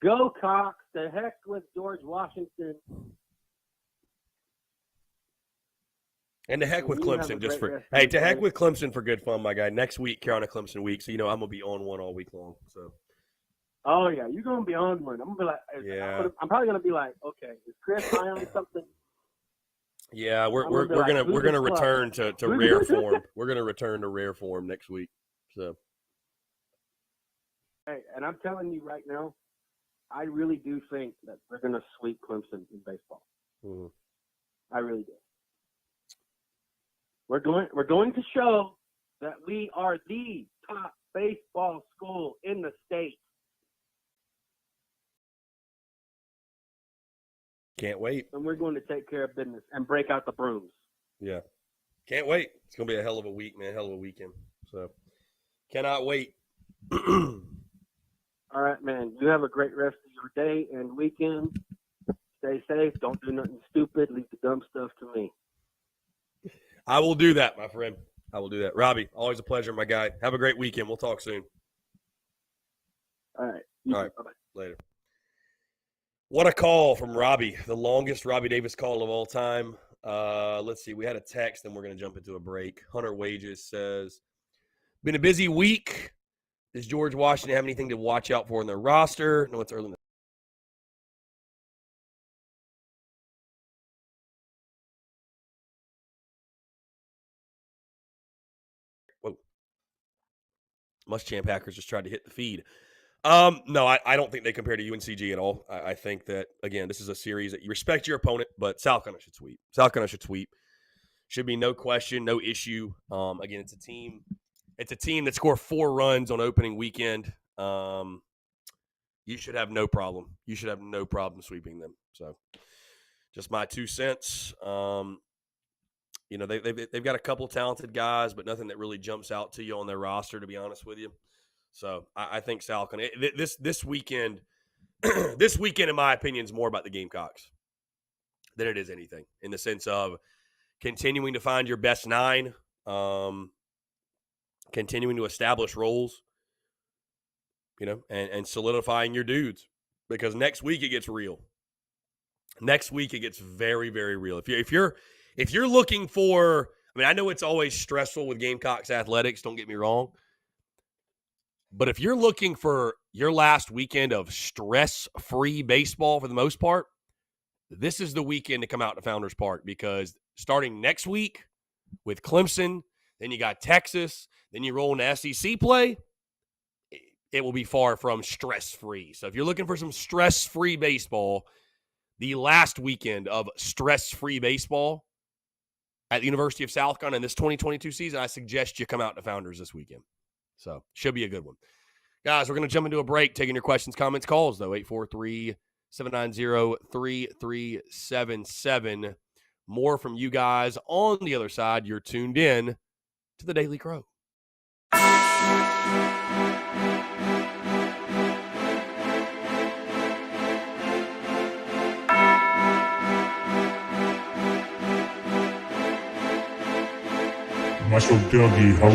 Go Cox! The heck with George Washington. And to heck with Clemson, to heck with Clemson for good fun, my guy. Next week, Carolina Clemson week, so I'm gonna be on one all week long. So. Oh yeah, you're gonna be on one. I'm gonna be like, I'm probably gonna be like, okay, is Chris high on something? Yeah, we're gonna return to rare form. We're gonna return to rare form next week. So. Hey, and I'm telling you right now, I really do think that they're gonna sweep Clemson in baseball. Mm-hmm. I really do. We're going to show that we are the top baseball school in the state. Can't wait. And we're going to take care of business and break out the brooms. Yeah. Can't wait. It's going to be a hell of a week, man. Hell of a weekend. So, cannot wait. All right, man. You have a great rest of your day and weekend. Stay safe. Don't do nothing stupid. Leave the dumb stuff to me. I will do that, my friend. I will do that. Robbie, always a pleasure, my guy. Have a great weekend. We'll talk soon. All right. All right. Bye-bye. Later. What a call from Robbie. The longest Robbie Davis call of all time. Let's see. We had a text, and we're going to jump into a break. Hunter Wages says, been a busy week. Does George Washington have anything to watch out for in their roster? No, it's early in the Muschamp hackers just tried to hit the feed. No, I don't think they compare to UNCG at all. I think that, again, this is a series that you respect your opponent, but South Carolina should sweep. South Carolina should sweep. Should be no question, no issue. Again, it's a team that scored 4 runs on opening weekend. You should have no problem. You should have no problem sweeping them. So, just my 2 cents. They've got a couple talented guys, but nothing that really jumps out to you on their roster, to be honest with you. So I think South can. This weekend, in my opinion, is more about the Gamecocks than it is anything, in the sense of continuing to find your best 9, continuing to establish roles, and solidifying your dudes, because next week it gets real. Next week it gets very, very real. If you're looking for, I know it's always stressful with Gamecocks athletics, don't get me wrong. But if you're looking for your last weekend of stress-free baseball for the most part, this is the weekend to come out to Founders Park, because starting next week with Clemson, then you got Texas, then you roll into SEC play, it will be far from stress-free. So if you're looking for some stress-free baseball, the last weekend of stress-free baseball at the University of South Carolina in this 2022 season, I suggest you come out to Founders this weekend. So, should be a good one. Guys, we're going to jump into a break, taking your questions, comments, calls, though. 843-790-3377. More from you guys on the other side. You're tuned in to the Daily Crow. Muscle Dougie, ho.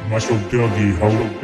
Muscle Dougie, ho.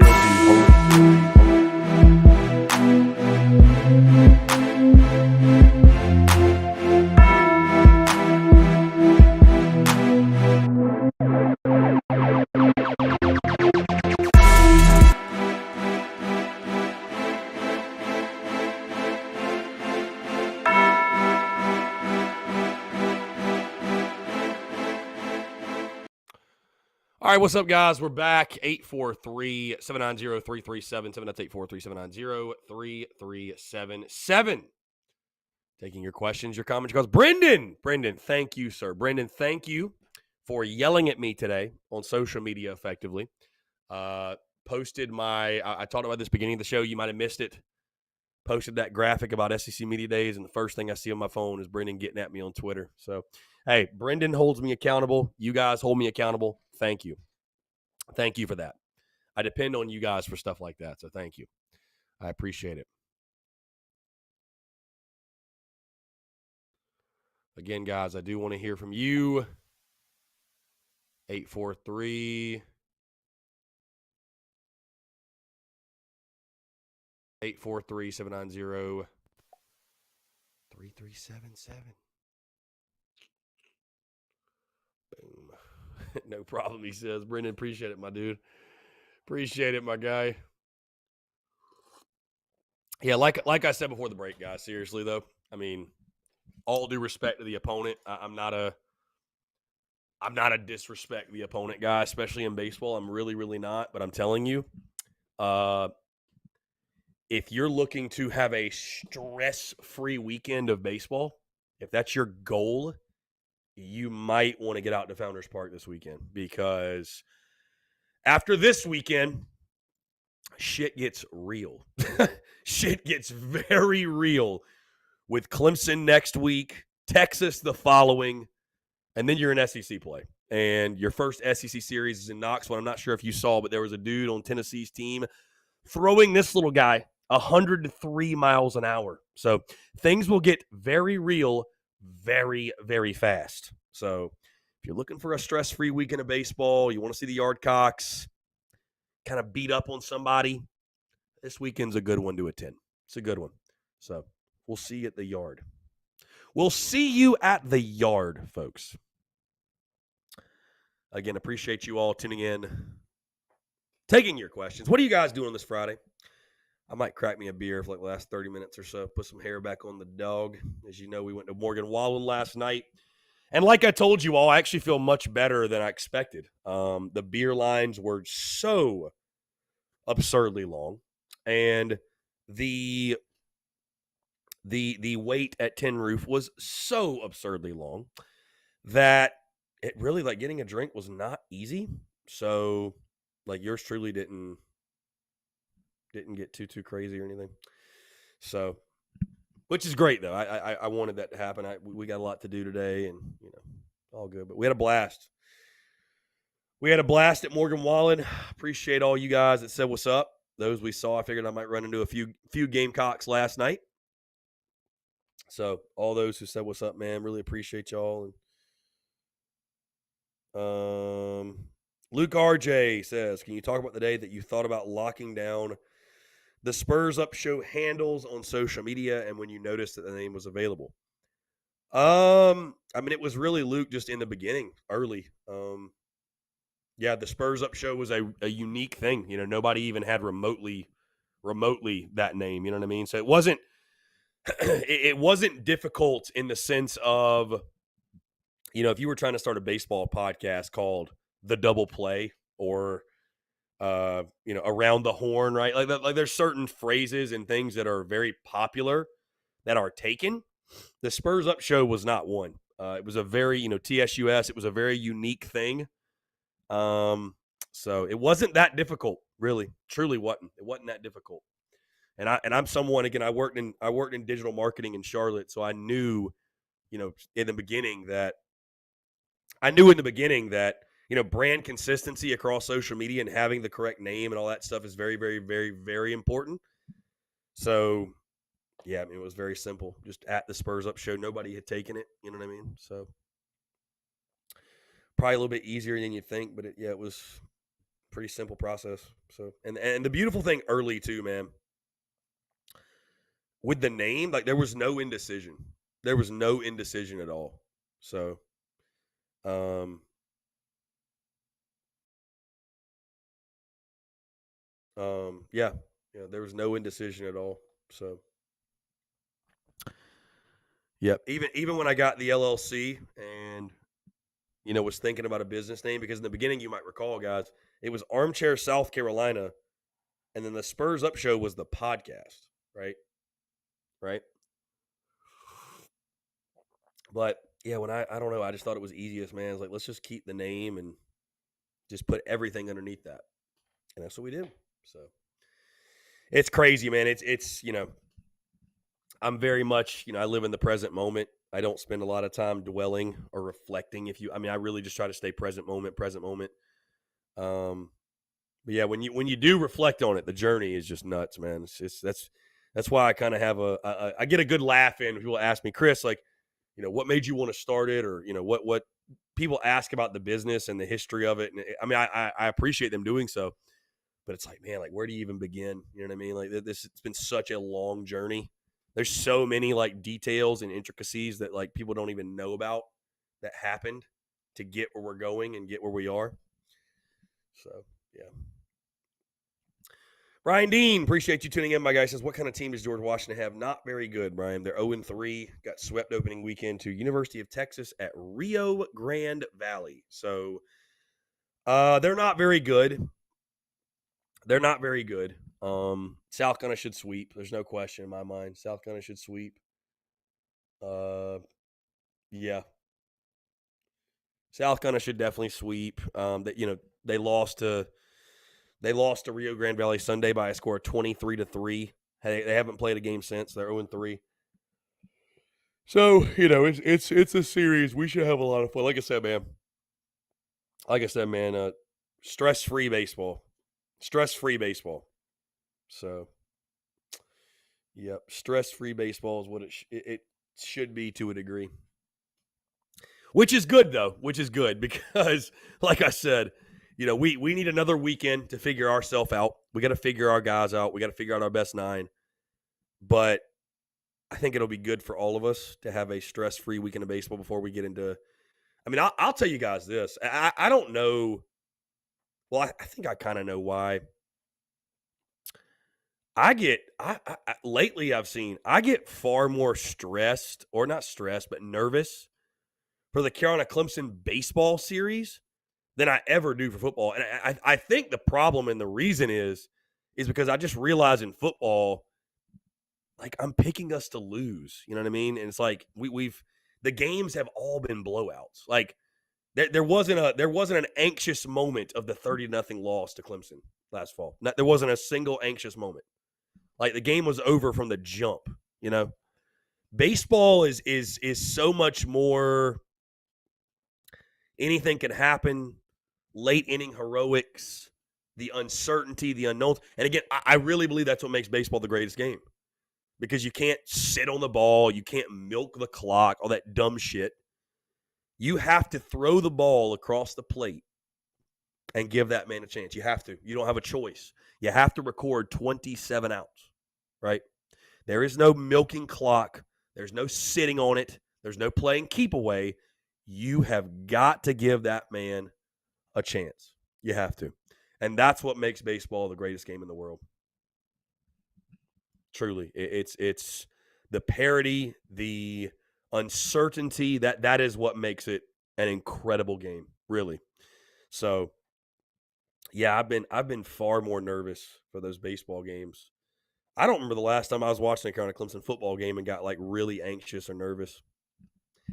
All right, what's up, guys? We're back. 843-790-3377. That's 843-790-3377. Taking your questions, your comments, your calls. Brendan, thank you, sir. Brendan, thank you for yelling at me today on social media effectively. Posted I talked about this beginning of the show. You might have missed it. Posted that graphic about SEC Media Days, and the first thing I see on my phone is Brendan getting at me on Twitter. So, hey, Brendan holds me accountable. You guys hold me accountable. Thank you. Thank you for that. I depend on you guys for stuff like that, so thank you. I appreciate it. Again, guys, I do want to hear from you. 843 790 3377. Boom. No problem, he says. Brendan, appreciate it, my dude. Appreciate it, my guy. Yeah, like I said before the break, guys, seriously, though, I mean, all due respect to the opponent, I'm not a disrespect the opponent guy, especially in baseball. I'm really, really not. But I'm telling you, if you're looking to have a stress-free weekend of baseball, if that's your goal, you might want to get out to Founders Park this weekend, because after this weekend, shit gets real. Shit gets very real with Clemson next week, Texas the following, and then you're in SEC play. And your first SEC series is in Knoxville. I'm not sure if you saw, but there was a dude on Tennessee's team throwing this little guy 103 miles an hour. So things will get very real very, very fast. So if you're looking for a stress-free weekend of baseball, you want to see the Yardcocks kind of beat up on somebody, this weekend's a good one to attend. It's a good one. So we'll see you at the Yard. We'll see you at the Yard, folks. Again, appreciate you all tuning in, taking your questions. What are you guys doing this Friday? I might crack me a beer for like the last 30 minutes or so, put some hair back on the dog. As you know, we went to Morgan Wallen last night. And like I told you all, I actually feel much better than I expected. The beer lines were so absurdly long. And the wait at Tin Roof was so absurdly long that it really, like, getting a drink was not easy. So, like, yours truly didn't get too crazy or anything. So, which is great though. I wanted that to happen. We got a lot to do today, and all good. But we had a blast. We had a blast at Morgan Wallen. Appreciate all you guys that said what's up. Those we saw, I figured I might run into a few Gamecocks last night. So all those who said what's up, man, really appreciate y'all. And Luke RJ says, can you talk about the day that you thought about locking down the Spurs Up Show handles on social media and when you noticed that the name was available? I mean, it was really Luke just in the beginning, early. Yeah, the Spurs Up Show was a unique thing. Nobody even had remotely that name. You know what I mean? So it wasn't it wasn't difficult in the sense of, if you were trying to start a baseball podcast called The Double Play or Around the Horn, right? Like there's certain phrases and things that are very popular that are taken. The Spurs Up Show was not one. It was a very, TSUS, it was a very unique thing. So it wasn't that difficult, really. Truly wasn't. It wasn't that difficult. And I'm someone, again, I worked in digital marketing in Charlotte, so I knew, in the beginning that brand consistency across social media and having the correct name and all that stuff is very, very, very, very important. So, yeah, I mean, it was very simple. Just at the Spurs Up Show, nobody had taken it. You know what I mean? So, probably a little bit easier than you think, but it was a pretty simple process. So, and the beautiful thing early too, man, with the name, like there was no indecision. There was no indecision at all. So, yeah, there was no indecision at all. So, yeah, even when I got the LLC and was thinking about a business name, because in the beginning, you might recall, guys, it was Armchair South Carolina, and then the Spurs Up Show was the podcast, right? Right. But yeah, when I don't know, I just thought it was easiest, man. It's like, let's just keep the name and just put everything underneath that. And that's what we did. So it's crazy, man. It's I'm very much, I live in the present moment. I don't spend a lot of time dwelling or reflecting. I really just try to stay present moment. But yeah, when you do reflect on it, the journey is just nuts, man. That's why I kind of have I get a good laugh in when people ask me, Chris, like, what made you want to start it, or what people ask about the business and the history of it. And I appreciate them doing so, but it's like, man, like, where do you even begin? You know what I mean? Like, it's been such a long journey. There's so many like details and intricacies that like people don't even know about that happened to get where we're going and get where we are. So yeah. Brian Dean, appreciate you tuning in. My guy says, what kind of team does George Washington have? Not very good, Brian. They're 0-3. Got swept opening weekend to University of Texas at Rio Grande Valley. So they're not very good. South Carolina should sweep. There's no question in my mind. South Carolina should sweep. Yeah. South Carolina should definitely sweep. They lost to Rio Grande Valley Sunday by a score of 23-3. They haven't played a game since. They're 0-3. So, it's a series. We should have a lot of fun. Like I said, man, stress-free baseball. Stress-free baseball. So, yep, stress-free baseball is what it should be to a degree. Which is good, though. Which is good because, like I said, we need another weekend to figure ourselves out. We got to figure our guys out. We got to figure out our best nine. But I think it'll be good for all of us to have a stress-free weekend of baseball before we get into – I'll tell you guys this. I don't know – well, I think I kind of know why. Lately I've seen I get far more stressed, or not stressed, but nervous for the Carolina Clemson baseball series than I ever do for football. And I think the problem and the reason is because I just realize in football, like, I'm picking us to lose. You know what I mean? And it's like the games have all been blowouts. Like there wasn't an anxious moment of the 30-0 loss to Clemson last fall. There wasn't a single anxious moment. Like, the game was over from the jump. Baseball is so much more. Anything can happen. Late inning heroics, the uncertainty, the unknowns. And again, I really believe that's what makes baseball the greatest game, because you can't sit on the ball. You can't milk the clock, all that dumb shit. You have to throw the ball across the plate and give that man a chance. You have to. You don't have a choice. You have to record 27 outs, right? There is no milking clock. There's no sitting on it. There's no playing keep away. You have got to give that man a chance. You have to. And that's what makes baseball the greatest game in the world. Truly. It's the parity, the uncertainty, that is what makes it an incredible game, really. So, yeah, I've been far more nervous for those baseball games. I don't remember the last time I was watching a Carolina Clemson football game and got like really anxious or nervous.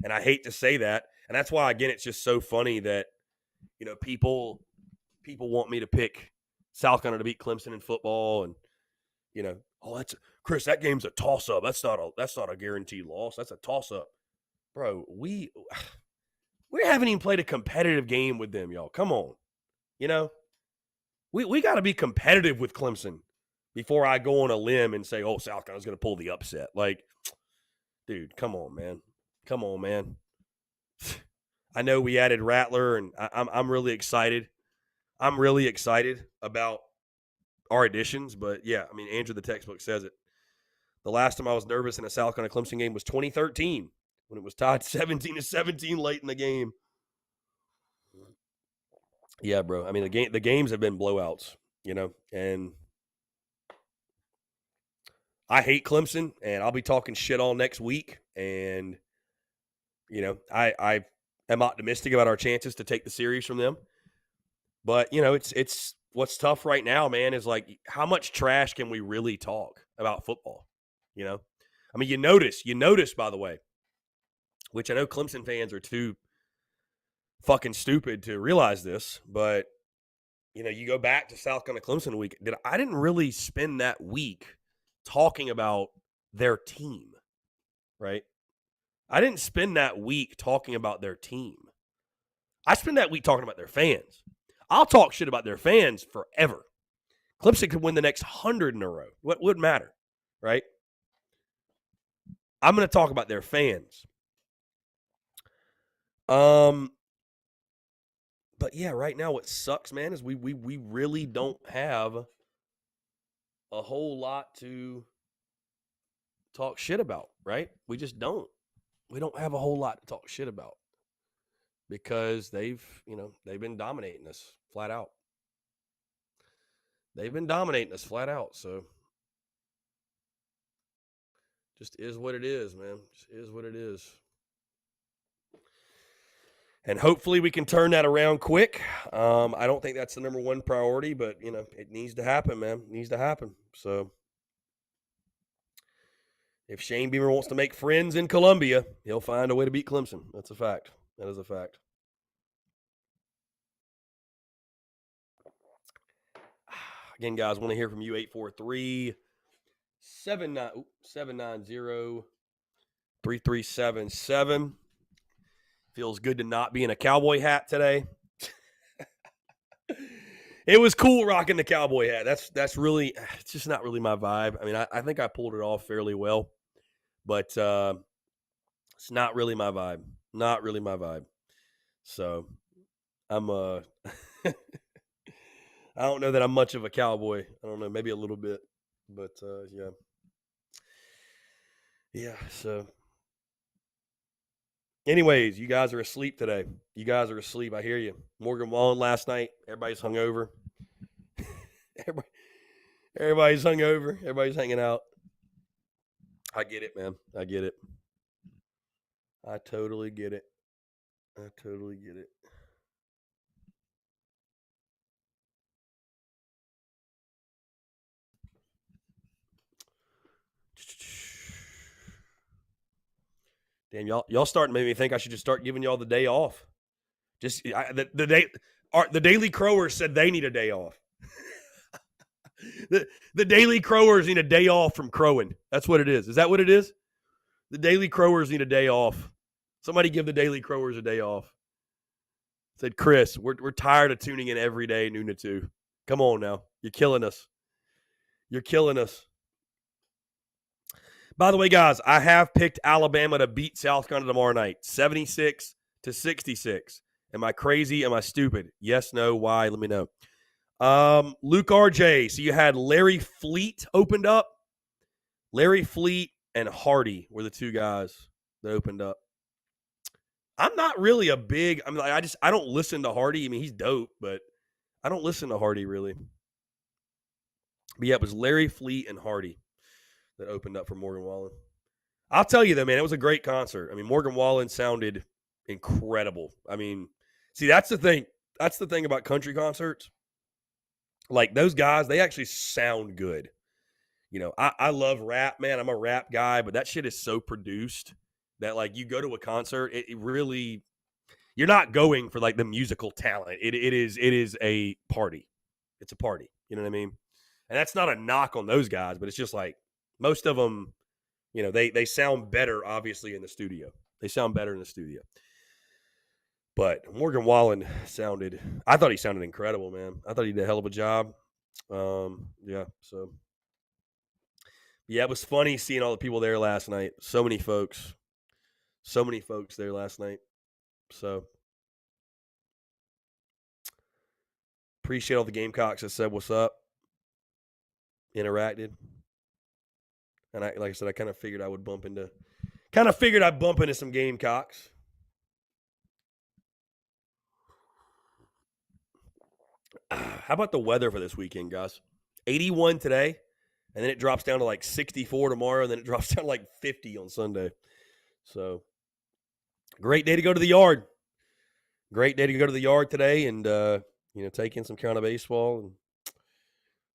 And I hate to say that. And that's why, again, it's just so funny that people want me to pick South Carolina to beat Clemson in football, and that's Chris. That game's a toss up. That's not a guaranteed loss. That's a toss up, bro. We haven't even played a competitive game with them, y'all. Come on, we got to be competitive with Clemson before I go on a limb and say, oh, South Carolina's going to pull the upset. Like, dude, come on, man. I know we added Rattler, and I'm really excited. I'm really excited about our additions, but yeah, Andrew, the textbook says it. The last time I was nervous in a South Carolina Clemson game was 2013 when it was tied 17-17 late in the game. Yeah, bro. The games have been blowouts, and I hate Clemson, and I'll be talking shit all next week, and I am optimistic about our chances to take the series from them. But, it's what's tough right now, man, is like, how much trash can we really talk about football? You notice, by the way, which I know Clemson fans are too fucking stupid to realize this, but you go back to South Carolina Clemson week. I didn't really spend that week talking about their team, right? I didn't spend that week talking about their team. I spend that week talking about their fans. I'll talk shit about their fans forever. Clemson could win the next 100 in a row. What would matter, right? I'm going to talk about their fans. But yeah, right now what sucks, man, is we really don't have a whole lot to talk shit about, right? We just don't. We don't have a whole lot to talk shit about because they've been dominating us flat out. They've been dominating us flat out, so just is what it is, man. Just is what it is. And hopefully we can turn that around quick. I don't think that's the number one priority, but, it needs to happen, man. It needs to happen. So if Shane Beamer wants to make friends in Columbia, he'll find a way to beat Clemson. That's a fact. That is a fact. Again, guys, want to hear from you, 843-790-3377. Feels good to not be in a cowboy hat today. It was cool rocking the cowboy hat. That's really, it's just not really my vibe. I mean, I think I pulled it off fairly well, but it's not really my vibe. Not really my vibe. So I'm I don't know that I'm much of a cowboy. I don't know, maybe a little bit, but yeah. Yeah, so anyways, you guys are asleep today. You guys are asleep. I hear you. Morgan Wallen last night. Everybody's hungover. Everybody's hungover. Everybody's hanging out. I get it, man. I get it. I totally get it. I totally get it. Damn, y'all starting to make me think I should just start giving y'all the day off. Just the Daily Crowers said they need a day off. the Daily Crowers need a day off from crowing. That's what it is. Is that what it is? The Daily Crowers need a day off. Somebody give the Daily Crowers a day off. Said Chris, we're tired of tuning in every day, noon to 2. Come on now, you're killing us. You're killing us. By the way, guys, I have picked Alabama to beat South Carolina tomorrow night, 76-66. Am I crazy? Am I stupid? Yes, no, why? Let me know. Luke RJ. So you had Larry Fleet opened up. Larry Fleet and Hardy were the two guys that opened up. I'm not really a big. I don't listen to Hardy. I mean, he's dope, but I don't listen to Hardy really. But yeah, it was Larry Fleet and Hardy that opened up for Morgan Wallen. I'll tell you though, man, it was a great concert. I mean, Morgan Wallen sounded incredible. I mean, see, that's the thing. That's the thing about country concerts. Like those guys, they actually sound good. I love rap, man. I'm a rap guy, but that shit is so produced that like you go to a concert, it really, you're not going for like the musical talent. It is a party. It's a party. You know what I mean? And that's not a knock on those guys, but it's just like most of them, they sound better, obviously, in the studio. They sound better in the studio. But Morgan Wallen I thought he sounded incredible, man. I thought he did a hell of a job. Yeah, so. Yeah, it was funny seeing all the people there last night. So many folks there last night. So appreciate all the Gamecocks that said what's up, interacted. And like I said, I kind of figured I'd bump into some Gamecocks. How about the weather for this weekend, guys? 81 today, and then it drops down to like 64 tomorrow, and then it drops down to like 50 on Sunday. So, great day to go to the yard. Great day to go to the yard today and, take in some Carolina baseball. And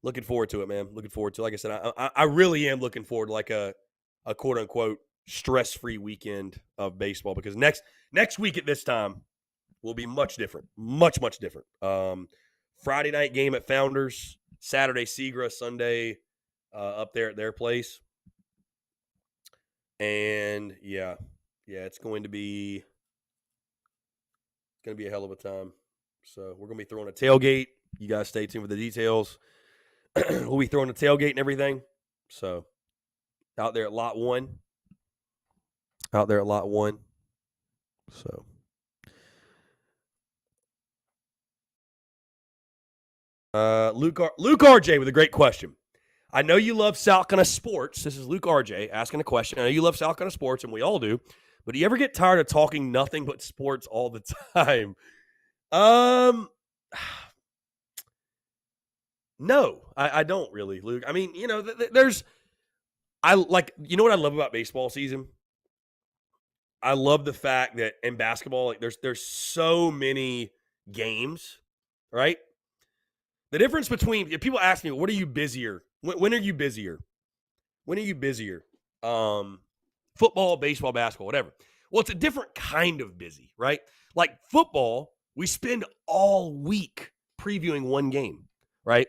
looking forward to it, man. Looking forward to it. Like I said, I really am looking forward to like a quote-unquote stress-free weekend of baseball, because next week at this time will be much different, much different. Friday night game at Founders, Saturday Seagra, Sunday up there at their place, and yeah, it's going to be a hell of a time. So we're going to be throwing a tailgate. You guys stay tuned for the details. We'll be throwing a tailgate and everything. So out there at lot 1. So Luke RJ with a great question. I know you love South Carolina sports. This is Luke RJ asking a question. I know you love South Carolina sports, and we all do. But do you ever get tired of talking nothing but sports all the time? No, I don't really, Luke. I mean, you know, you know what I love about baseball season? I love the fact that in basketball, like there's so many games, right? The difference between, if people ask me, what are you busier? When are you busier? When are you busier? Football, baseball, basketball, whatever. Well, it's a different kind of busy, right? Like football, we spend all week previewing one game, right?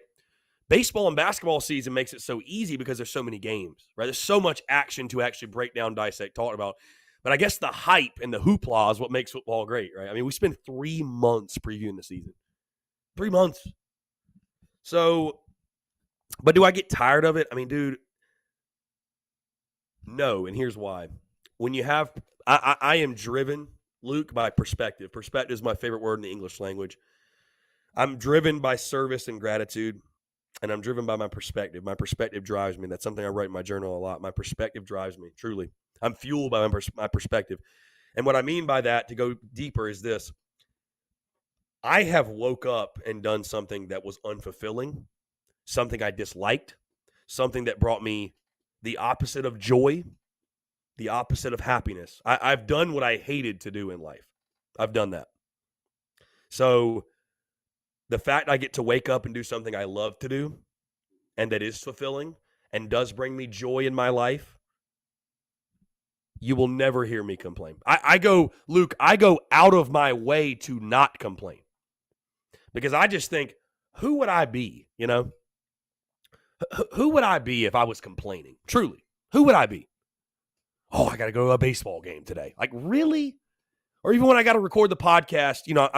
Baseball and basketball season makes it so easy because there's so many games, right? There's so much action to actually break down, dissect, talk about. But I guess the hype and the hoopla is what makes football great, right? I mean, we spend 3 months previewing the season. 3 months. So, but do I get tired of it? I mean, dude, no, and here's why. When you have, I am driven, Luke, by perspective. Perspective is my favorite word in the English language. I'm driven by service and gratitude, and I'm driven by my perspective. My perspective drives me. That's something I write in my journal a lot. My perspective drives me, truly. I'm fueled by my perspective. And what I mean by that, to go deeper, is this. I have woke up and done something that was unfulfilling, something I disliked, something that brought me the opposite of joy, the opposite of happiness. I've done what I hated to do in life. I've done that. So the fact I get to wake up and do something I love to do and that is fulfilling and does bring me joy in my life, you will never hear me complain. Luke, I go out of my way to not complain, because I just think, who would I be, you know? Who would I be if I was complaining? Truly, who would I be? Oh, I got to go to a baseball game today. Like, really? Or even when I got to record the podcast, you know,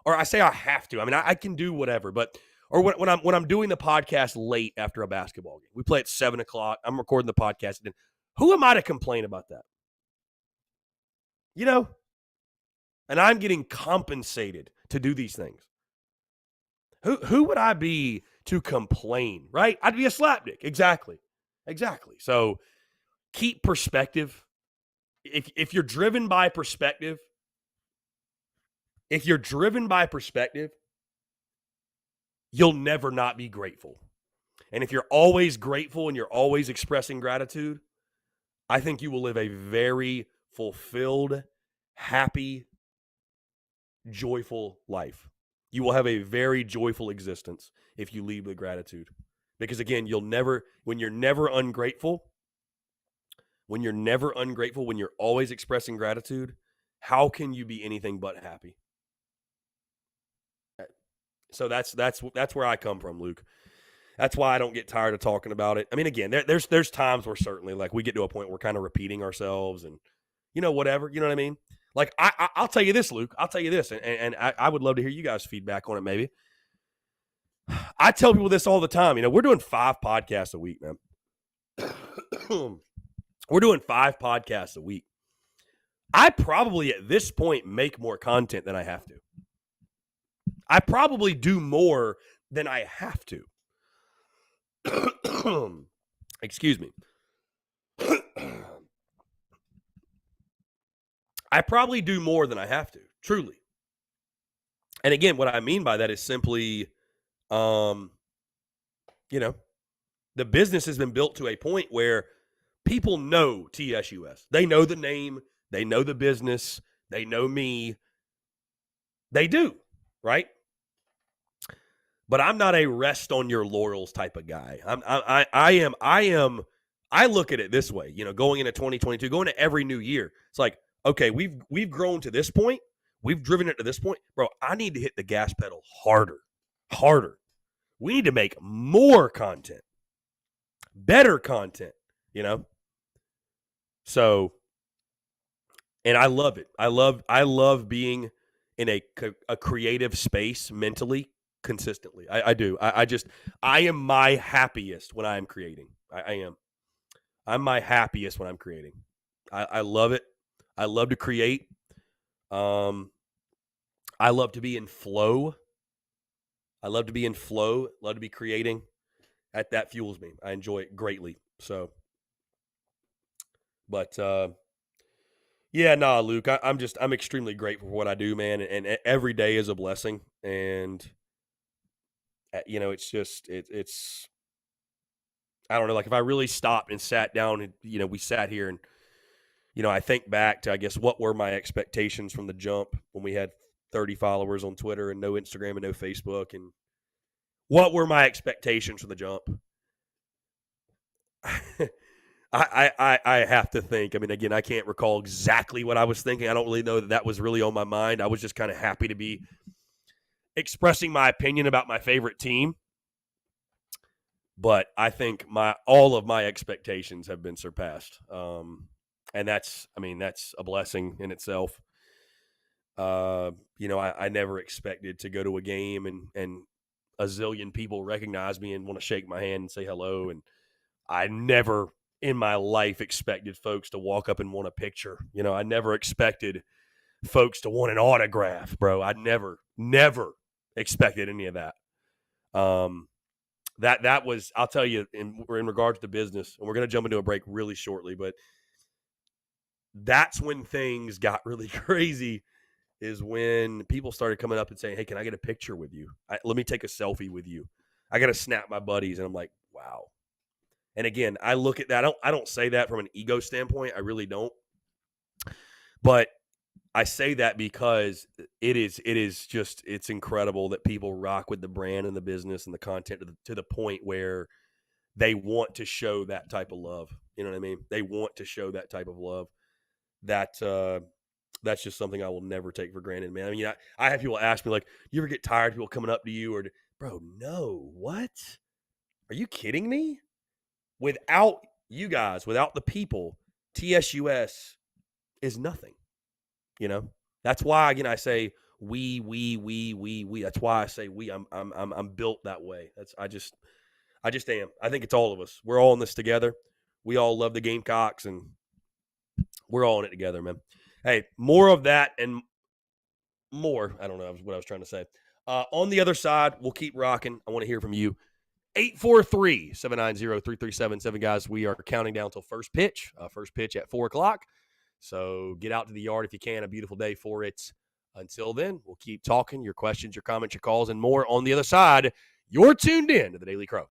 or I say I have to. I mean, I can do whatever, but or when I'm doing the podcast late after a basketball game, we play at 7:00. I'm recording the podcast. And who am I to complain about that? You know, and I'm getting compensated to do these things. Who would I be to complain? Right? I'd be a slapdick. Exactly. So keep perspective. If you're driven by perspective. If you're driven by perspective, you'll never not be grateful. And if you're always grateful and you're always expressing gratitude, I think you will live a very fulfilled, happy, joyful life. You will have a very joyful existence if you lead with gratitude. Because again, when you're never ungrateful, when you're always expressing gratitude, how can you be anything but happy? So that's where I come from, Luke. That's why I don't get tired of talking about it. I mean, again, there's times where certainly, like, we get to a point where we're kind of repeating ourselves and, you know, whatever. You know what I mean? Like, I'll tell you this, Luke. I'll tell you this, and I would love to hear you guys' feedback on it, maybe. I tell people this all the time. You know, we're doing 5 podcasts a week, man. We're doing 5 podcasts a week. I probably, at this point, make more content than I have to. I probably do more than I have to. Excuse me. I probably do more than I have to, truly. And again, what I mean by that is simply, you know, the business has been built to a point where people know TSUS. They know the name. They know the business. They know me. They do, right? But I'm not a rest on your laurels type of guy. I am I look at it this way, going into 2022, going to every new year. It's like, okay, we've grown to this point. We've driven it to this point. Bro, I need to hit the gas pedal harder. We need to make more content, better content, So, and I love it. I love being in a creative space mentally, consistently. I do. I am my happiest when I am creating. I am. I'm my happiest when I'm creating. I love it. I love to create. I love to be in flow. Love to be creating. That fuels me. I enjoy it greatly. So, but yeah, Luke, I'm extremely grateful for what I do, man. And every day is a blessing. And it's I don't know, like if I really stopped and sat down and, we sat here and, I think back to, I guess, what were my expectations from the jump when we had 30 followers on Twitter and no Instagram and no Facebook, and what were my expectations from the jump? I have to think. I mean, again, I can't recall exactly what I was thinking. I don't really know that was really on my mind. I was just kind of happy to be expressing my opinion about my favorite team. But I think all of my expectations have been surpassed. And that's a blessing in itself. I never expected to go to a game and a zillion people recognize me and want to shake my hand and say hello. And I never in my life expected folks to walk up and want a picture. I never expected folks to want an autograph, bro. I never expected any of that. That was, I'll tell you, in regards to business, and we're going to jump into a break really shortly, but that's when things got really crazy, is when people started coming up and saying, hey, can I get a picture with you? Let me take a selfie with you. I got to snap my buddies. And I'm like, wow. And again, I look at that. I don't say that from an ego standpoint. I really don't. But I say that because it's incredible that people rock with the brand and the business and the content to the point where they want to show that type of love. You know what I mean? They want to show that type of love. That's just something I will never take for granted, man. I mean, I have people ask me, like, you ever get tired of people coming up to you? Or, bro, no, what? Are you kidding me? Without you guys, without the people, TSUS is nothing. That's why, again, I say we. That's why I say we. I'm built that way. I just am. I think it's all of us. We're all in this together. We all love the Gamecocks, and we're all in it together, man. Hey, more of that and more. I don't know what I was trying to say. On the other side, we'll keep rocking. I want to hear from you. 843-790-3377. Guys, we are counting down till first pitch. First pitch at 4 o'clock. So get out to the yard if you can. A beautiful day for it. Until then, we'll keep talking. Your questions, your comments, your calls, and more on the other side. You're tuned in to the Daily Crow.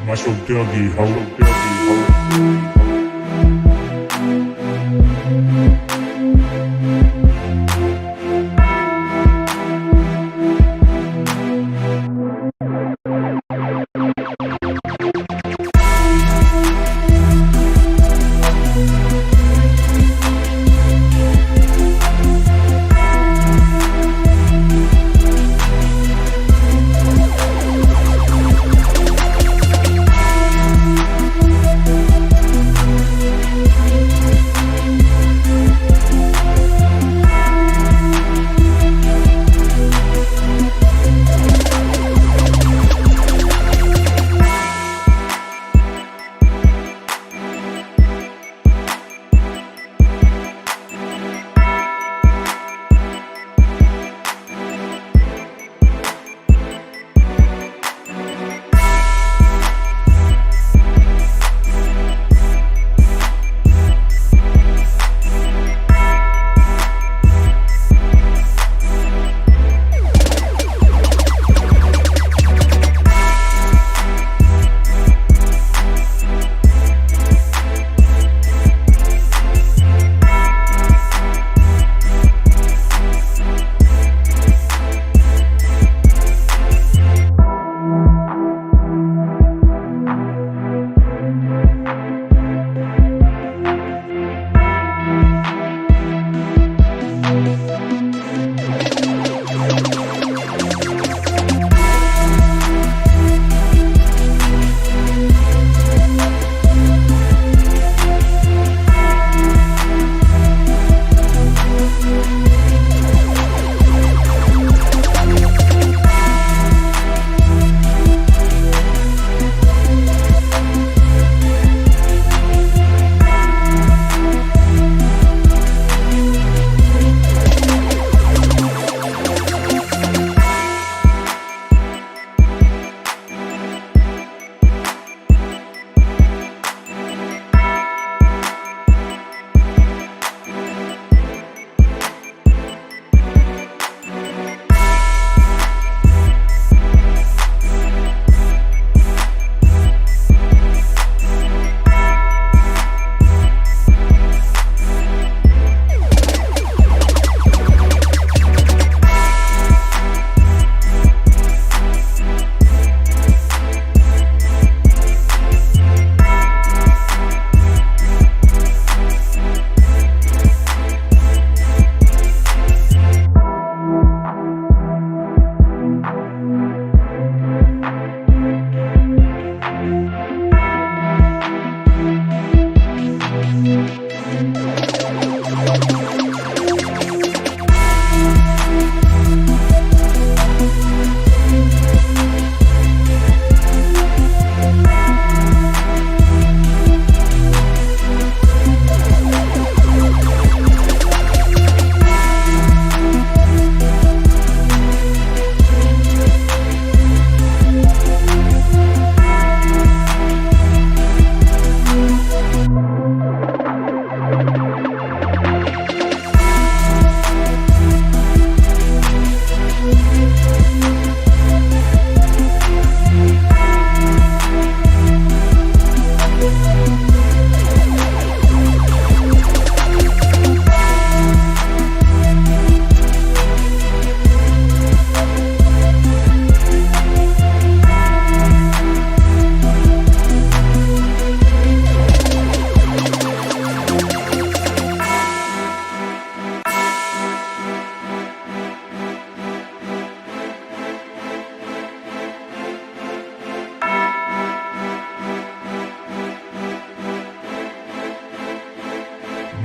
Marshall Dougie, ho.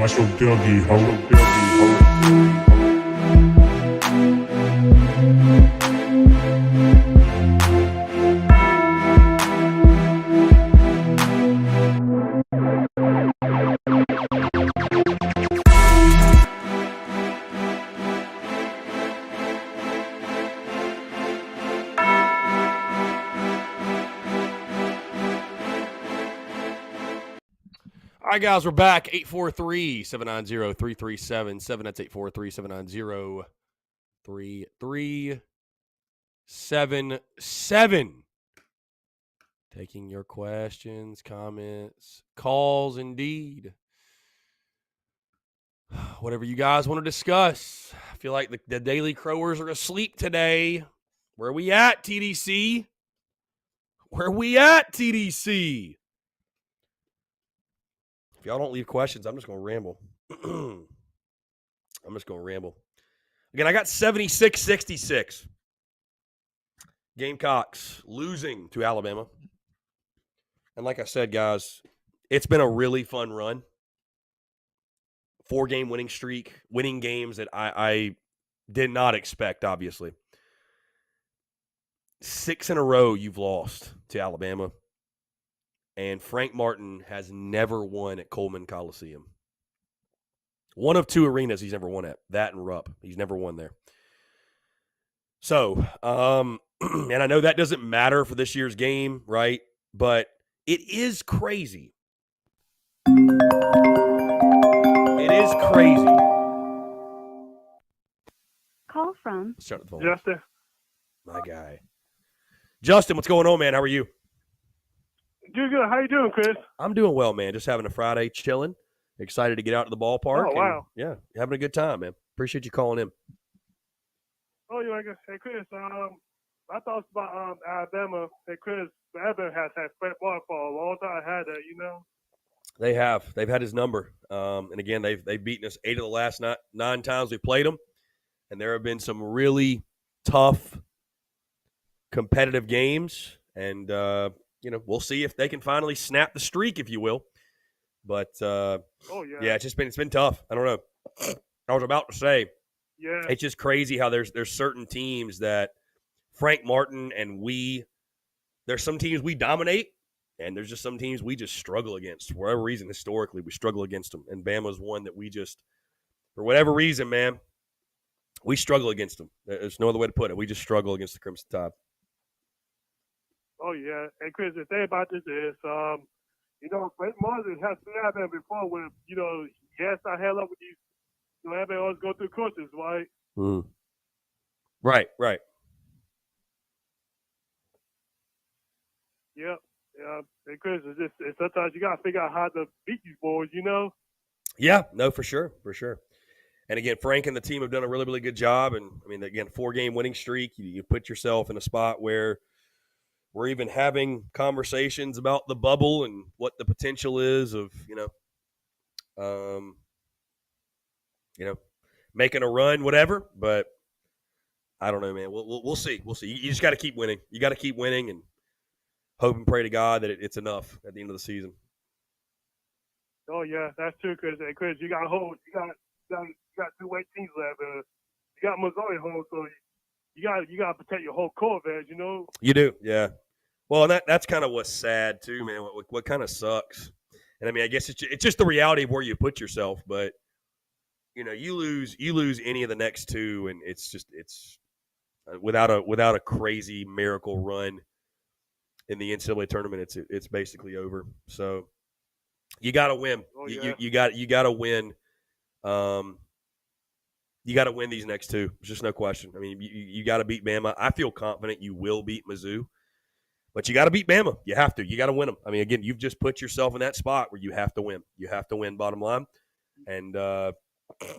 Mashoteagi hau. All right, guys, we're back. 843-790-3377. That's 843-790-3377. Taking your questions, comments, calls, indeed. Whatever you guys want to discuss. I feel like the Daily Crowers are asleep today. Where we at, TDC? Where we at, TDC? If y'all don't leave questions, I'm just going to ramble. Again, I got 76-66. Gamecocks losing to Alabama. And like I said, guys, it's been a really fun run. 4-game winning streak, winning games that I did not expect, obviously. 6 in a row you've lost to Alabama. And Frank Martin has never won at Coleman Coliseum. One of 2 arenas he's never won at, that and Rupp. He's never won there. So, and I know that doesn't matter for this year's game, right? But it is crazy. It is crazy. Call from Let's start the phone. Justin. My guy. Justin, what's going on, man? How are you? Doing good. How you doing, Chris? I'm doing well, man. Just having a Friday, chilling. Excited to get out to the ballpark. Oh, wow. And, yeah, having a good time, man. Appreciate you calling in. Oh, yeah. Hey, Chris. I thought about Alabama. Hey, Chris. Alabama has had Frank Martin for a long time. I had that, you know. They have. They've had his number. And again, they've beaten us 8 of the last 9 times we played them. And there have been some really tough, competitive games. And, we'll see if they can finally snap the streak, if you will. But, yeah, it's been tough. I don't know. I was about to say, it's just crazy how there's certain teams that Frank Martin and there's some teams we dominate, and there's just some teams we just struggle against. For whatever reason, historically, we struggle against them. And Bama's one that we just, for whatever reason, man, we struggle against them. There's no other way to put it. We just struggle against the Crimson Tide. Oh, yeah. And, Chris, the thing about this is, Frank Martin has been out there before where, he has to hell up with these, everybody always go through courses, right? Mm. Right. Yep. Yeah. And, Chris, it's sometimes you got to figure out how to beat these boys, Yeah, no, for sure. And again, Frank and the team have done a really, really good job. And I mean, again, 4-game winning streak. You put yourself in a spot where we're even having conversations about the bubble and what the potential is of, making a run, whatever. But I don't know, man. We'll see. You just got to keep winning. You got to keep winning and hope and pray to God that it's enough at the end of the season. Oh yeah, that's true, Chris. Hey, Chris, you got 2 weight teams left. You got Missouri home, so you got to protect your whole core, man. You do, yeah. Well, that's kind of what's sad too, man. What kind of sucks, and I mean, I guess it's just the reality of where you put yourself. But you lose any of the next 2, and it's without a crazy miracle run in the NCAA tournament, it's basically over. So you got to win. Oh, yeah. You got to win. You got to win these next 2. There's just no question. I mean, you got to beat Bama. I feel confident you will beat Mizzou, but you got to beat Bama. You have to. You got to win them. I mean, again, you've just put yourself in that spot where you have to win. You have to win, bottom line. And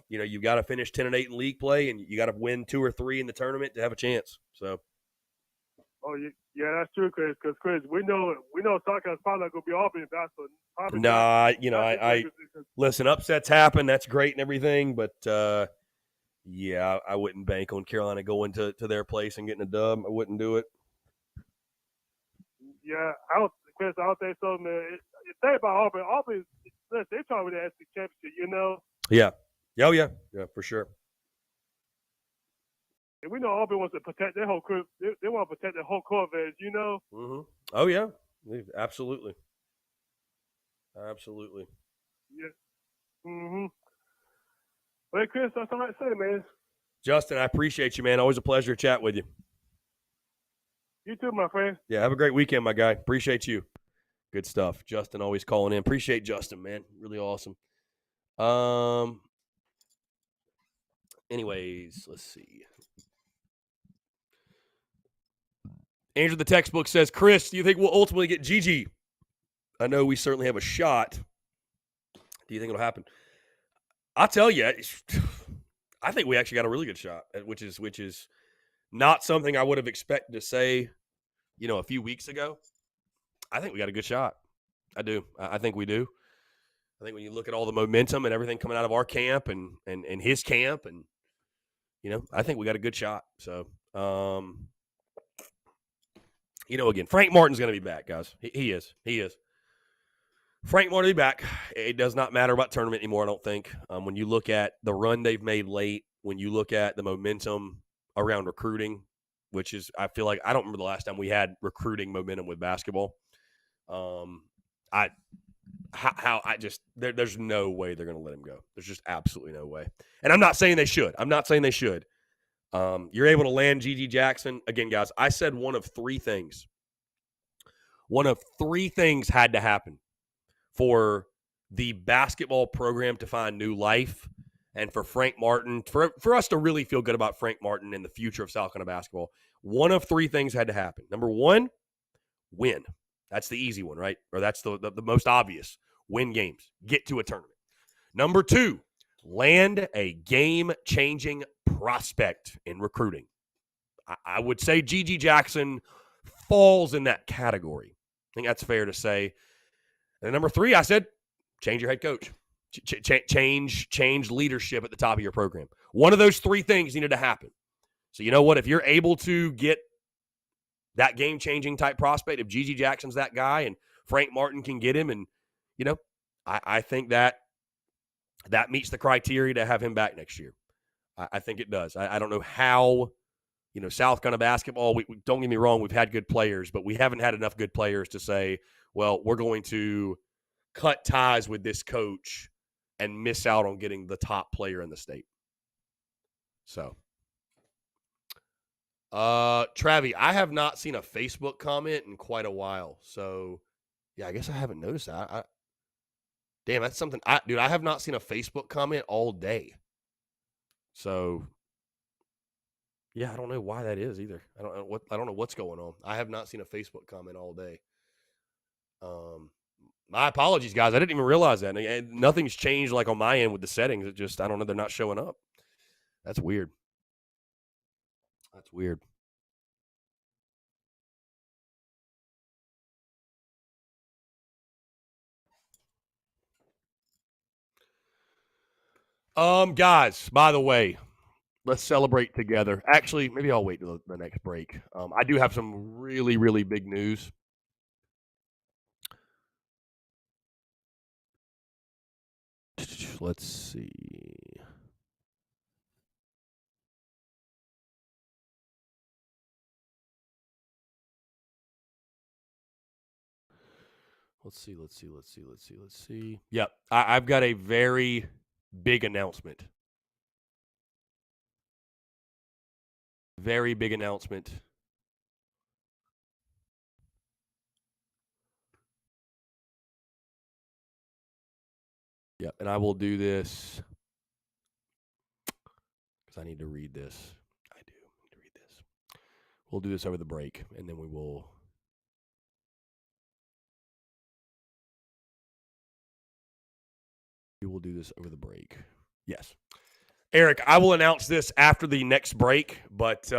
you've got to finish 10-8 in league play, and you got to win 2 or 3 in the tournament to have a chance. So. Oh yeah, that's true, Chris. Because Chris, we know Southcarolina's probably not going to be Auburn. That's probably I listen. Upsets happen. That's great and everything, but yeah, I wouldn't bank on Carolina going to their place and getting a dub. I wouldn't do it. Yeah, Chris, I don't think so, man. The thing about Auburn Look, they're talking about the SEC championship, you know. Yeah. Oh, yeah. Yeah, for sure. And we know Auburn wants to protect their whole crew. They want to protect their whole Corvettes, you know. Mm-hmm. Oh, yeah. Absolutely. Absolutely. Yeah. Mm-hmm. Well, Chris, that's all I say, man. Justin, I appreciate you, man. Always a pleasure to chat with you. You too, my friend. Yeah, have a great weekend, my guy. Appreciate you. Good stuff. Justin always calling in. Appreciate Justin, man. Really awesome. Anyways, let's see. Andrew the textbook says, Chris, do you think we'll ultimately get Gigi? I know we certainly have a shot. Do you think it'll happen? I'll tell you, I think we actually got a really good shot, which is not something I would have expected to say, a few weeks ago. I think we got a good shot. I do. I think we do. I think when you look at all the momentum and everything coming out of our camp and his camp, and I think we got a good shot. So, again, Frank Martin's going to be back, guys. He is. Frank Martin will be back. It does not matter about tournament anymore, I don't think. When you look at the run they've made late, when you look at the momentum around recruiting, which is, I feel like, I don't remember the last time we had recruiting momentum with basketball. There's no way they're going to let him go. There's just absolutely no way. And I'm not saying they should. You're able to land Gigi Jackson. Again, guys, I said one of three things. One of three things had to happen for the basketball program to find new life and for Frank Martin, for us to really feel good about Frank Martin and the future of South Carolina basketball. One of three things had to happen. Number one, win. That's the easy one, right? Or that's the most obvious. Win games. Get to a tournament. Number two, land a game-changing prospect in recruiting. I would say Gigi Jackson falls in that category. I think that's fair to say. And number three, I said, change your head coach. Change leadership at the top of your program. One of those three things needed to happen. So you know what? If you're able to get that game-changing type prospect, if Gigi Jackson's that guy and Frank Martin can get him, and, I think that meets the criteria to have him back next year. I think it does. I don't know how, South Carolina basketball, we don't get me wrong, we've had good players, but we haven't had enough good players to say, well, we're going to cut ties with this coach and miss out on getting the top player in the state. So, Travi, I have not seen a Facebook comment in quite a while. So, yeah, I guess I haven't noticed that. Damn, that's something. I have not seen a Facebook comment all day. So, yeah, I don't know why that is either. I don't know what's going on. I have not seen a Facebook comment all day. My apologies, guys. I didn't even realize that. And nothing's changed like on my end with the settings. It just, I don't know, they're not showing up. That's weird. Guys, by the way, let's celebrate together. Actually, maybe I'll wait till the next break. I do have some really, really big news. Let's see. Let's see. Yep, I've got a very big announcement. Very big announcement. Yep, and I will do this because I need to read this. I do need to read this. We'll do this over the break, and then we will. We will do this over the break. Yes. Eric, I will announce this after the next break, but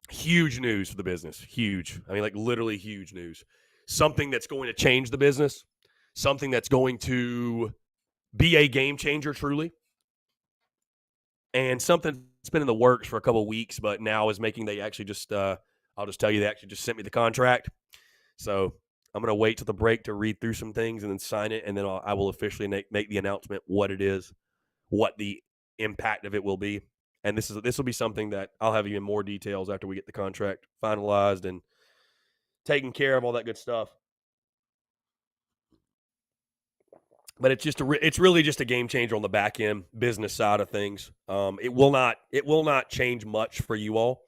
huge news for the business. Huge. I mean, like literally huge news. Something that's going to change the business. Something that's going to be a game changer, truly. And something that's been in the works for a couple of weeks, but now is making they actually just, I'll just tell you, they actually just sent me the contract. So I'm gonna wait till the break to read through some things and then sign it, and then I will officially make the announcement what it is, what the impact of it will be. And this will be something that I'll have even more details after we get the contract finalized and taken care of, all that good stuff. But it's really just a game changer on the back end business side of things. It will not change much for you all.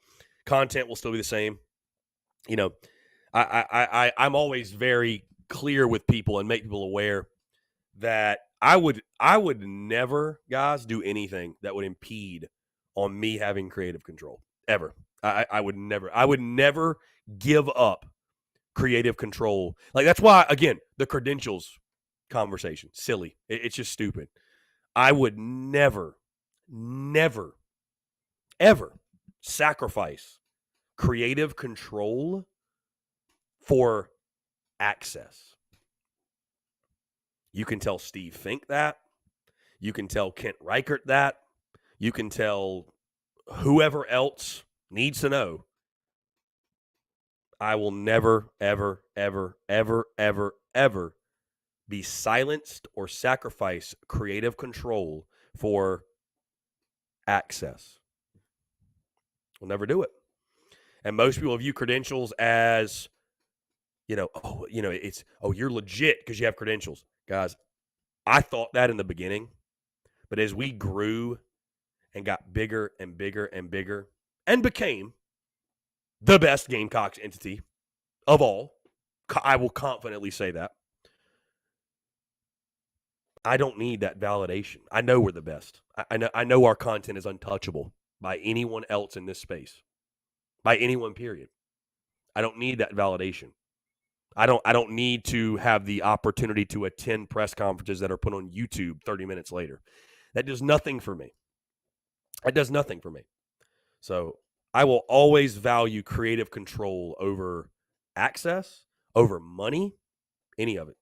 Content will still be the same. You know, I'm always very clear with people and make people aware that I would never, guys, do anything that would impede on me having creative control ever. I would never give up creative control. Like, that's why, again, the credentials conversation, silly. It's just stupid. I would never, ever sacrifice creative control for access. You can tell Steve Fink that. You can tell Kent Reichert that. You can tell whoever else needs to know. I will never, ever, ever, ever, ever, ever be silenced or sacrifice creative control for access. We'll never do it. And most people view credentials as, you're legit because you have credentials. Guys, I thought that in the beginning, but as we grew and got bigger and bigger and bigger and became the best Gamecocks entity of all, I will confidently say that. I don't need that validation. I know we're the best. I know our content is untouchable by anyone else in this space, by anyone, period. I don't need that validation. I don't need to have the opportunity to attend press conferences that are put on YouTube 30 minutes later. That does nothing for me. It does nothing for me. So I will always value creative control over access, over money, any of it.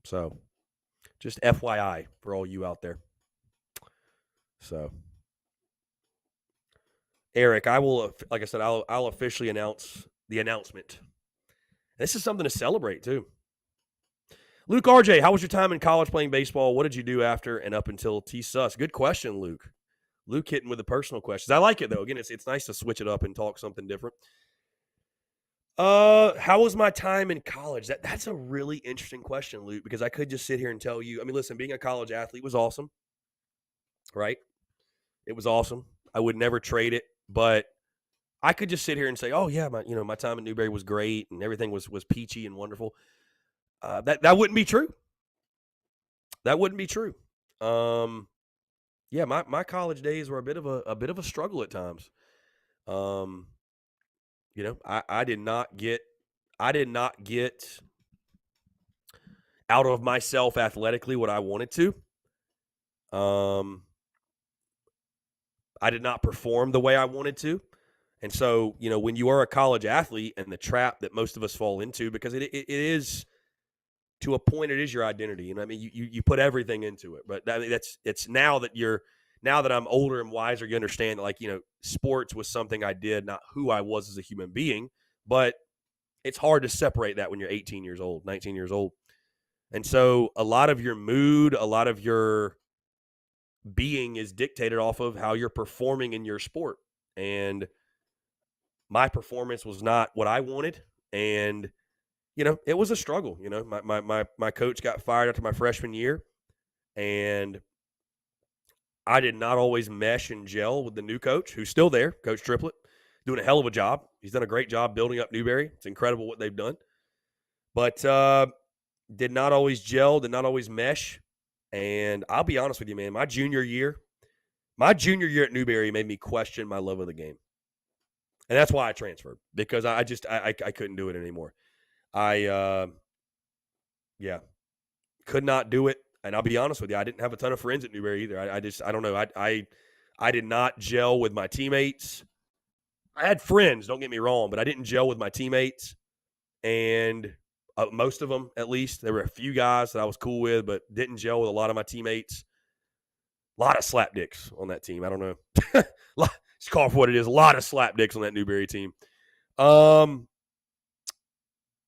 So just FYI for all you out there. So, Eric, I will, like I said, I'll officially announce the announcement. This is something to celebrate, too. Luke RJ, how was your time in college playing baseball? What did you do after and up until T-Sus? Good question, Luke. Luke hitting with the personal questions. I like it, though. Again, it's nice to switch it up and talk something different. How was my time in college? That's a really interesting question, Luke, because I could just sit here and tell you. I mean, listen, being a college athlete was awesome, right? It was awesome. I would never trade it, but I could just sit here and say, "Oh yeah, my time at Newberry was great and everything was peachy and wonderful." That wouldn't be true. That wouldn't be true. Yeah, my college days were a bit of a struggle at times. I did not get out of myself athletically what I wanted to. I did not perform the way I wanted to. And so, when you are a college athlete, and the trap that most of us fall into, because it is, to a point, it is your identity. I mean, you put everything into it. But I mean, it's now that I'm older and wiser, you understand that, sports was something I did, not who I was as a human being. But it's hard to separate that when you're 18 years old, 19 years old. And so a lot of your mood, a lot of your being is dictated off of how you're performing in your sport. And my performance was not what I wanted. And, it was a struggle. My coach got fired after my freshman year, and I did not always mesh and gel with the new coach, who's still there, Coach Triplett, doing a hell of a job. He's done a great job building up Newberry. It's incredible what they've done. But did not always gel, did not always mesh. And I'll be honest with you, man, my junior year at Newberry made me question my love of the game. And that's why I transferred, because I couldn't do it anymore. I could not do it. And I'll be honest with you, I didn't have a ton of friends at Newberry either. I don't know. I did not gel with my teammates. I had friends, don't get me wrong, but I didn't gel with my teammates. And most of them, at least, there were a few guys that I was cool with, but didn't gel with a lot of my teammates. A lot of slapdicks on that team. I don't know. It's called for what it is. A lot of slapdicks on that Newberry team.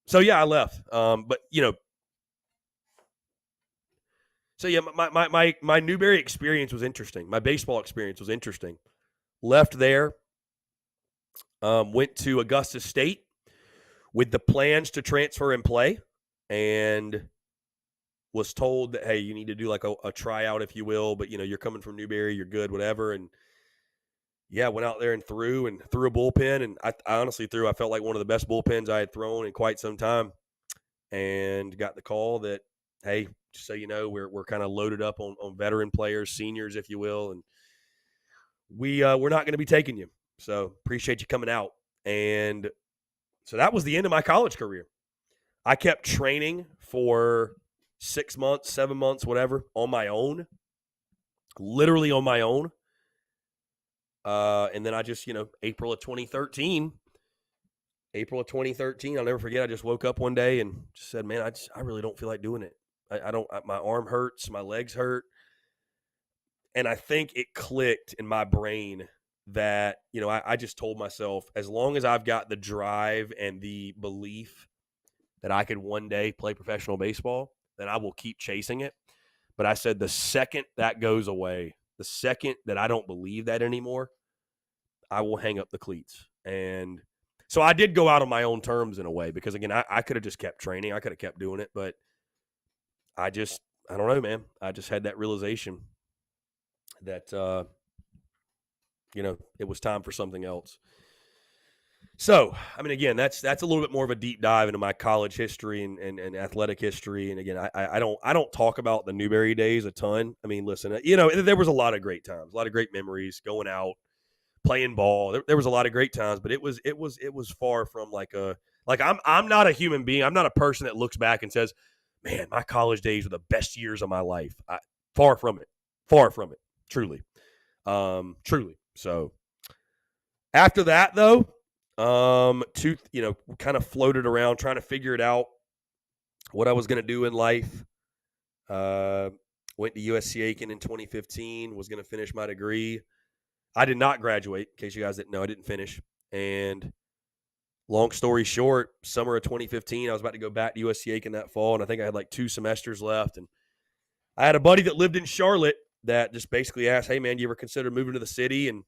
So yeah, I left. But so yeah, my Newberry experience was interesting. My baseball experience was interesting. Left there, went to Augusta State with the plans to transfer and play, and was told that, hey, you need to do like a tryout, if you will, but you're coming from Newberry, you're good, whatever. And yeah, went out there and threw a bullpen, and I honestly threw. I felt like one of the best bullpens I had thrown in quite some time, and got the call that, hey, just so you know, we're kind of loaded up on veteran players, seniors, if you will, and we're not going to be taking you. So appreciate you coming out. And so that was the end of my college career. I kept training for 6 months, 7 months, whatever, on my own, literally on my own. And then I just, April of 2013, I'll never forget. I just woke up one day and just said, man, I really don't feel like doing it. My arm hurts, my legs hurt. And I think it clicked in my brain that, I just told myself, as long as I've got the drive and the belief that I could one day play professional baseball, then I will keep chasing it. But I said, the second that goes away, the second that I don't believe that anymore, I will hang up the cleats. And so I did go out on my own terms in a way, because again, I could have just kept training. I could have kept doing it, but I don't know, man. I just had that realization that, it was time for something else. So, I mean, again, that's a little bit more of a deep dive into my college history and athletic history. And again, I don't talk about the Newberry days a ton. I mean, listen, there was a lot of great times, a lot of great memories going out, playing ball. There was a lot of great times, but it was far from I'm not a human being. I'm not a person that looks back and says, man, my college days were the best years of my life. Far from it, truly. So after that, though, kind of floated around trying to figure it out, what I was going to do in life. Went to USC Aiken in 2015, was going to finish my degree. I did not graduate, in case you guys didn't know. I didn't finish. And long story short, summer of 2015, I was about to go back to USC Aiken that fall, and I think I had like 2 semesters left. And I had a buddy that lived in Charlotte that just basically asked, hey, man, do you ever consider moving to the city? And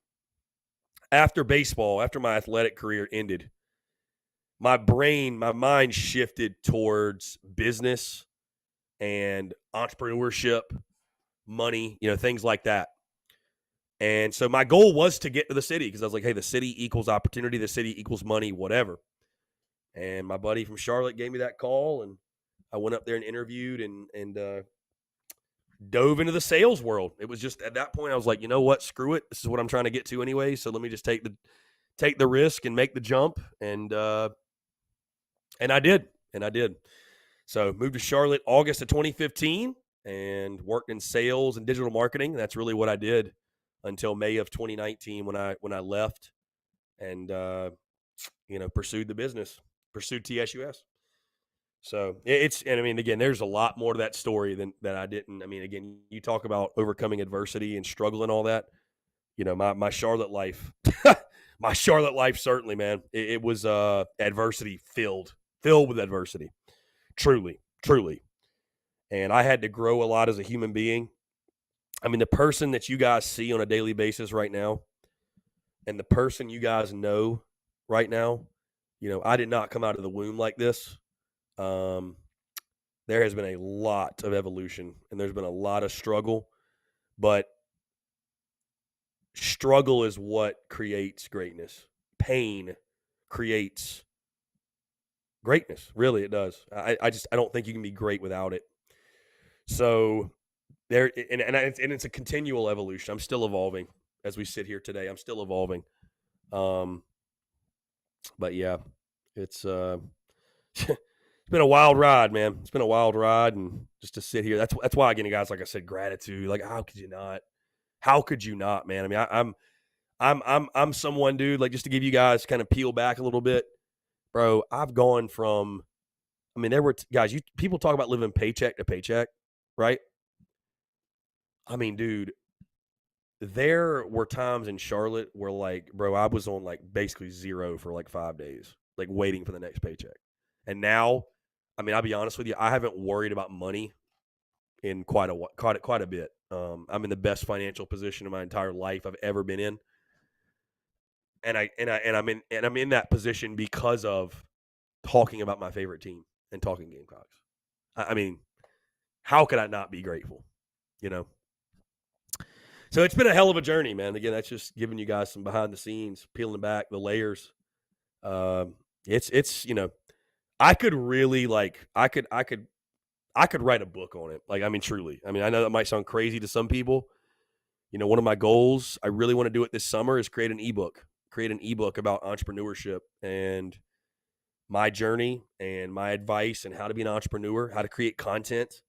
after baseball, after my athletic career ended, my mind shifted towards business and entrepreneurship, money, things like that. And so my goal was to get to the city, because I was like, hey, the city equals opportunity, the city equals money, whatever. And my buddy from Charlotte gave me that call, and I went up there and interviewed and dove into the sales world. It was just at that point I was like, you know what, screw it. This is what I'm trying to get to anyway. So let me just take the risk and make the jump. And I did. So moved to Charlotte August of 2015 and worked in sales and digital marketing. That's really what I did until May of 2019 when I left and pursued the business, pursued TSUS. So and I mean, again, there's a lot more to that story than that I didn't. I mean, again, you talk about overcoming adversity and struggle and all that. My Charlotte life, my Charlotte life, certainly, man, it was adversity filled with adversity, truly. And I had to grow a lot as a human being. I mean, the person that you guys see on a daily basis right now, and the person you guys know right now, I did not come out of the womb like this. There has been a lot of evolution, and there's been a lot of struggle, but struggle is what creates greatness. Pain creates greatness. Really, it does. I don't think you can be great without it. So there, and it's a continual evolution. I'm still evolving as we sit here today. I'm still evolving. But yeah, it's it's been a wild ride, man. It's been a wild ride, and just to sit here, that's why, again, guys, like I said, gratitude. Like, how could you not? How could you not, man? I mean, I'm someone, dude. Like, just to give you guys kind of peel back a little bit, bro. I've gone from, I mean, there were guys. People talk about living paycheck to paycheck, right? I mean, dude, there were times in Charlotte where, like, bro, I was on like basically zero for like 5 days, like waiting for the next paycheck. And now, I mean, I'll be honest with you, I haven't worried about money in quite a bit. I'm in the best financial position of my entire life I've ever been in. And I'm in that position because of talking about my favorite team and talking Gamecocks. I mean, how could I not be grateful? You know? So it's been a hell of a journey, man. Again, that's just giving you guys some behind the scenes, peeling back the layers. It's you know, I could really I could write a book on it. Like, I mean, truly. I mean, I know that might sound crazy to some people. You know, one of my goals, I really want to do it this summer, is create an ebook about entrepreneurship and my journey and my advice and how to be an entrepreneur, how to create content,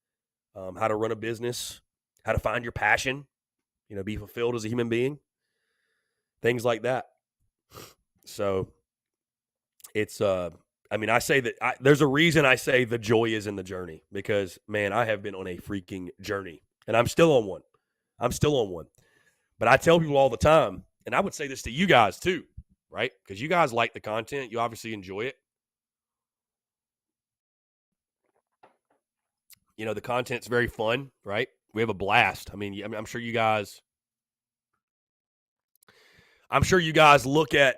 how to run a business, how to find your passion, you know, be fulfilled as a human being, things like that. So it's, I mean, I say that there's a reason I say the joy is in the journey, because, man, I have been on a freaking journey, and I'm still on one. But I tell people all the time, and I would say this to you guys too, right? Because you guys like the content. You obviously enjoy it. You know, the content's very fun, right? We have a blast. I mean, I'm sure you guys look at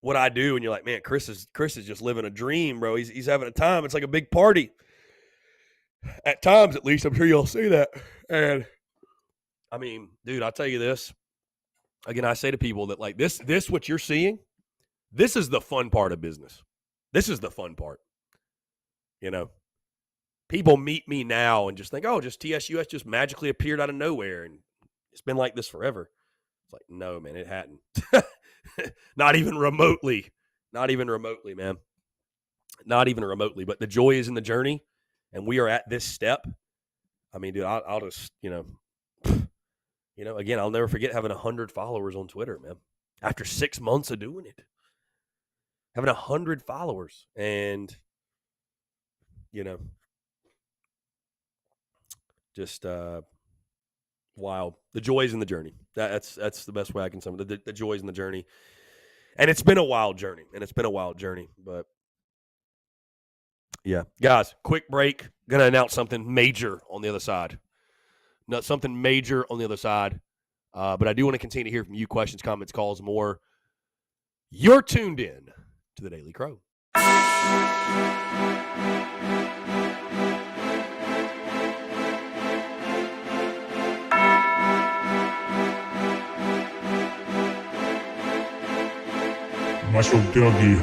what I do and you're like, man, Chris is just living a dream, bro. He's having a time. It's like a big party. At times, at least, I'm sure you'll say that. And I mean, dude, I'll tell you this. Again, I say to people that, like, this what you're seeing, this is the fun part of business. This is the fun part. You know, people meet me now and just think, oh, just TSUS just magically appeared out of nowhere and it's been like this forever. It's like, no, man, it hadn't. Not even remotely, man. Not even remotely. But the joy is in the journey, and we are at this step. I mean, dude, I'll just, again, I'll never forget having 100 followers on Twitter, man. After 6 months of doing it, having 100 followers, and just wild. The joy is in the journey. That's the best way I can sum it. The joy is in the journey, and it's been a wild journey. But yeah, guys, quick break. Gonna announce something major on the other side. But I do want to continue to hear from you. Questions, comments, calls, more. You're tuned in to the Daily Crow. Masuk lagi,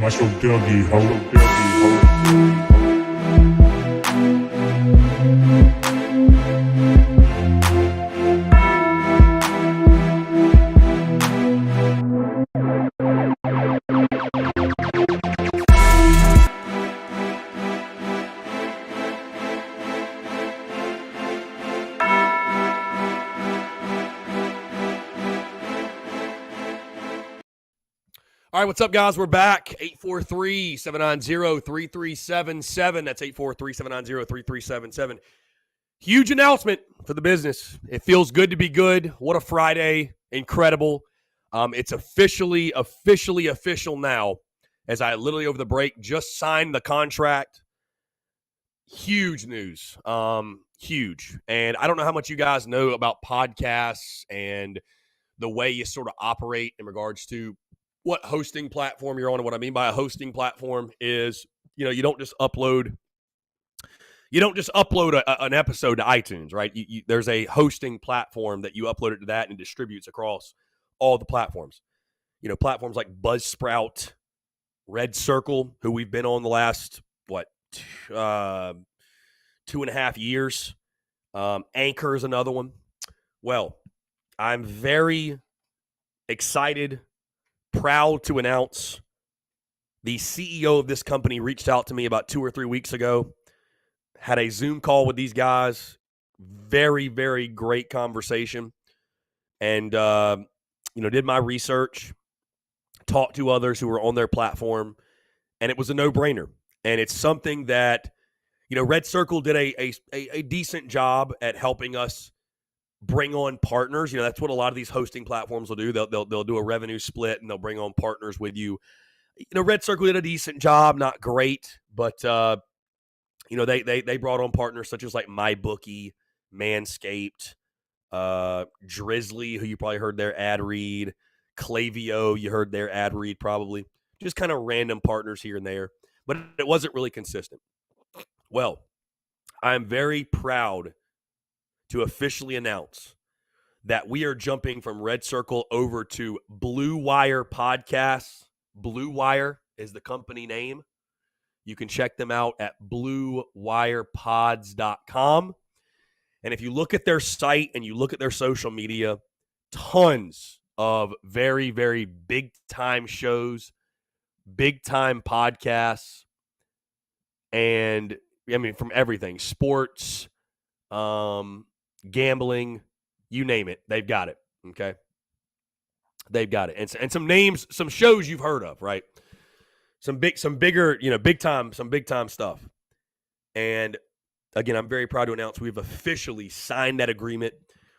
Masuk lagi, ho. All right, what's up, guys? We're back. 843-790-3377. That's 843-790-3377. Huge announcement for the business. It feels good to be good. What a Friday. Incredible. It's officially official now, as I literally over the break just signed the contract. Huge news. Huge. And I don't know how much you guys know about podcasts and the way you sort of operate in regards to what hosting platform you're on. And what I mean by a hosting platform is, you don't just upload an episode to iTunes, right? There's a hosting platform that you upload it to that and it distributes across all the platforms. Platforms like Buzzsprout, Red Circle, who we've been on the last, 2.5 years. Anchor is another one. Well, I'm very excited, proud to announce the CEO of this company reached out to me about 2 or 3 weeks ago, had a Zoom call with these guys, very, very great conversation, and, did my research, talked to others who were on their platform, and it was a no-brainer. And it's something that, Red Circle did a decent job at helping us bring on partners. That's what a lot of these hosting platforms will do. They'll do a revenue split and they'll bring on partners with you. Red Circle did a decent job, not great, but they brought on partners such as like MyBookie, Manscaped, Drizzly, who you probably heard their ad read, Klaviyo, you heard their ad read probably. Just kind of random partners here and there, but it wasn't really consistent. Well, I'm very proud to officially announce that we are jumping from Red Circle over to Blue Wire Podcasts. Blue Wire is the company name. You can check them out at bluewirepods.com. And if you look at their site and you look at their social media, tons of very, very big-time shows, big-time podcasts, and, from everything, sports, gambling, you name it, they've got it, okay? They've got it. And some names, some shows you've heard of, right? Some bigger, big time stuff. And again, I'm very proud to announce we've officially signed that agreement.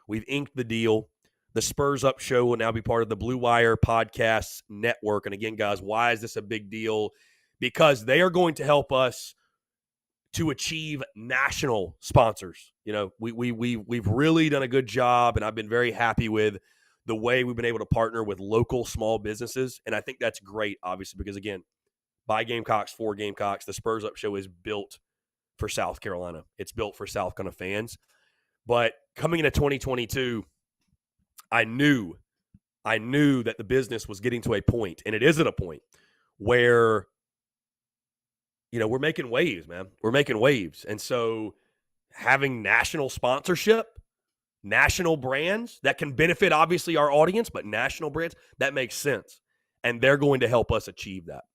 We've inked the deal. The Spurs Up Show will now be part of the Blue Wire Podcasts Network. And again, guys, why is this a big deal? Because they are going to help us to achieve national sponsors. We've really done a good job, and I've been very happy with the way we've been able to partner with local small businesses. And I think that's great, obviously, because again, by Gamecocks, for Gamecocks, the Spurs Up Show is built for South Carolina. It's built for South Carolina fans. But coming into 2022, I knew that the business was getting to a point, and it is at a point where, we're making waves, man. We're making waves. And so having national sponsorship, national brands that can benefit, obviously, our audience, but national brands, that makes sense. And they're going to help us achieve that.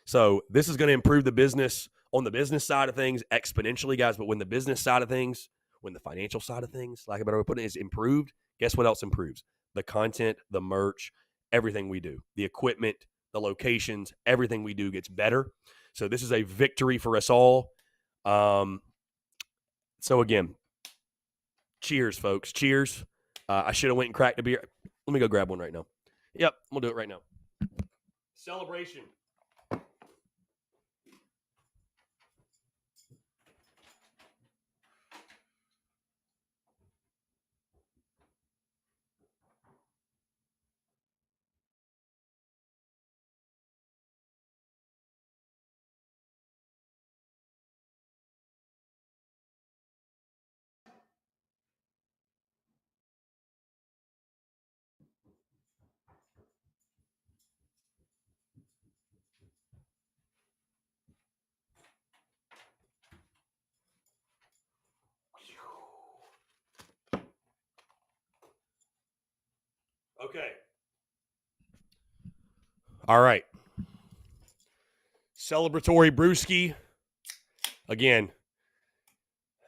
So this is going to improve the business on the business side of things exponentially, guys. But when the business side of things, when the financial side of things, like a better way of putting it, is improved, guess what else improves? The content, the merch, everything we do, the equipment, the locations, everything we do gets better. So this is a victory for us all. So again, cheers, folks. Cheers. I should have went and cracked a beer. Let me go grab one right now. Yep, we'll do it right now. Celebration. Okay. All right. Celebratory brewski. Again,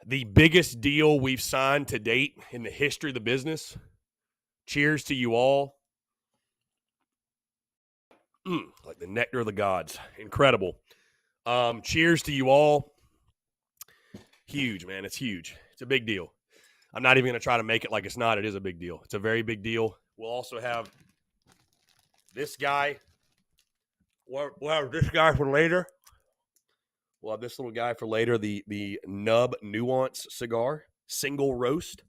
the biggest deal we've signed to date in the history of the business. Cheers to you all. Like the nectar of the gods. Incredible. Cheers to you all. Huge, man. It's huge. It's a big deal. I'm not even going to try to make it like it's not. It is a big deal. It's a very big deal. We'll also have this guy. We'll have this guy for later. We'll have this little guy for later. The Nub Nuance cigar. Single roast.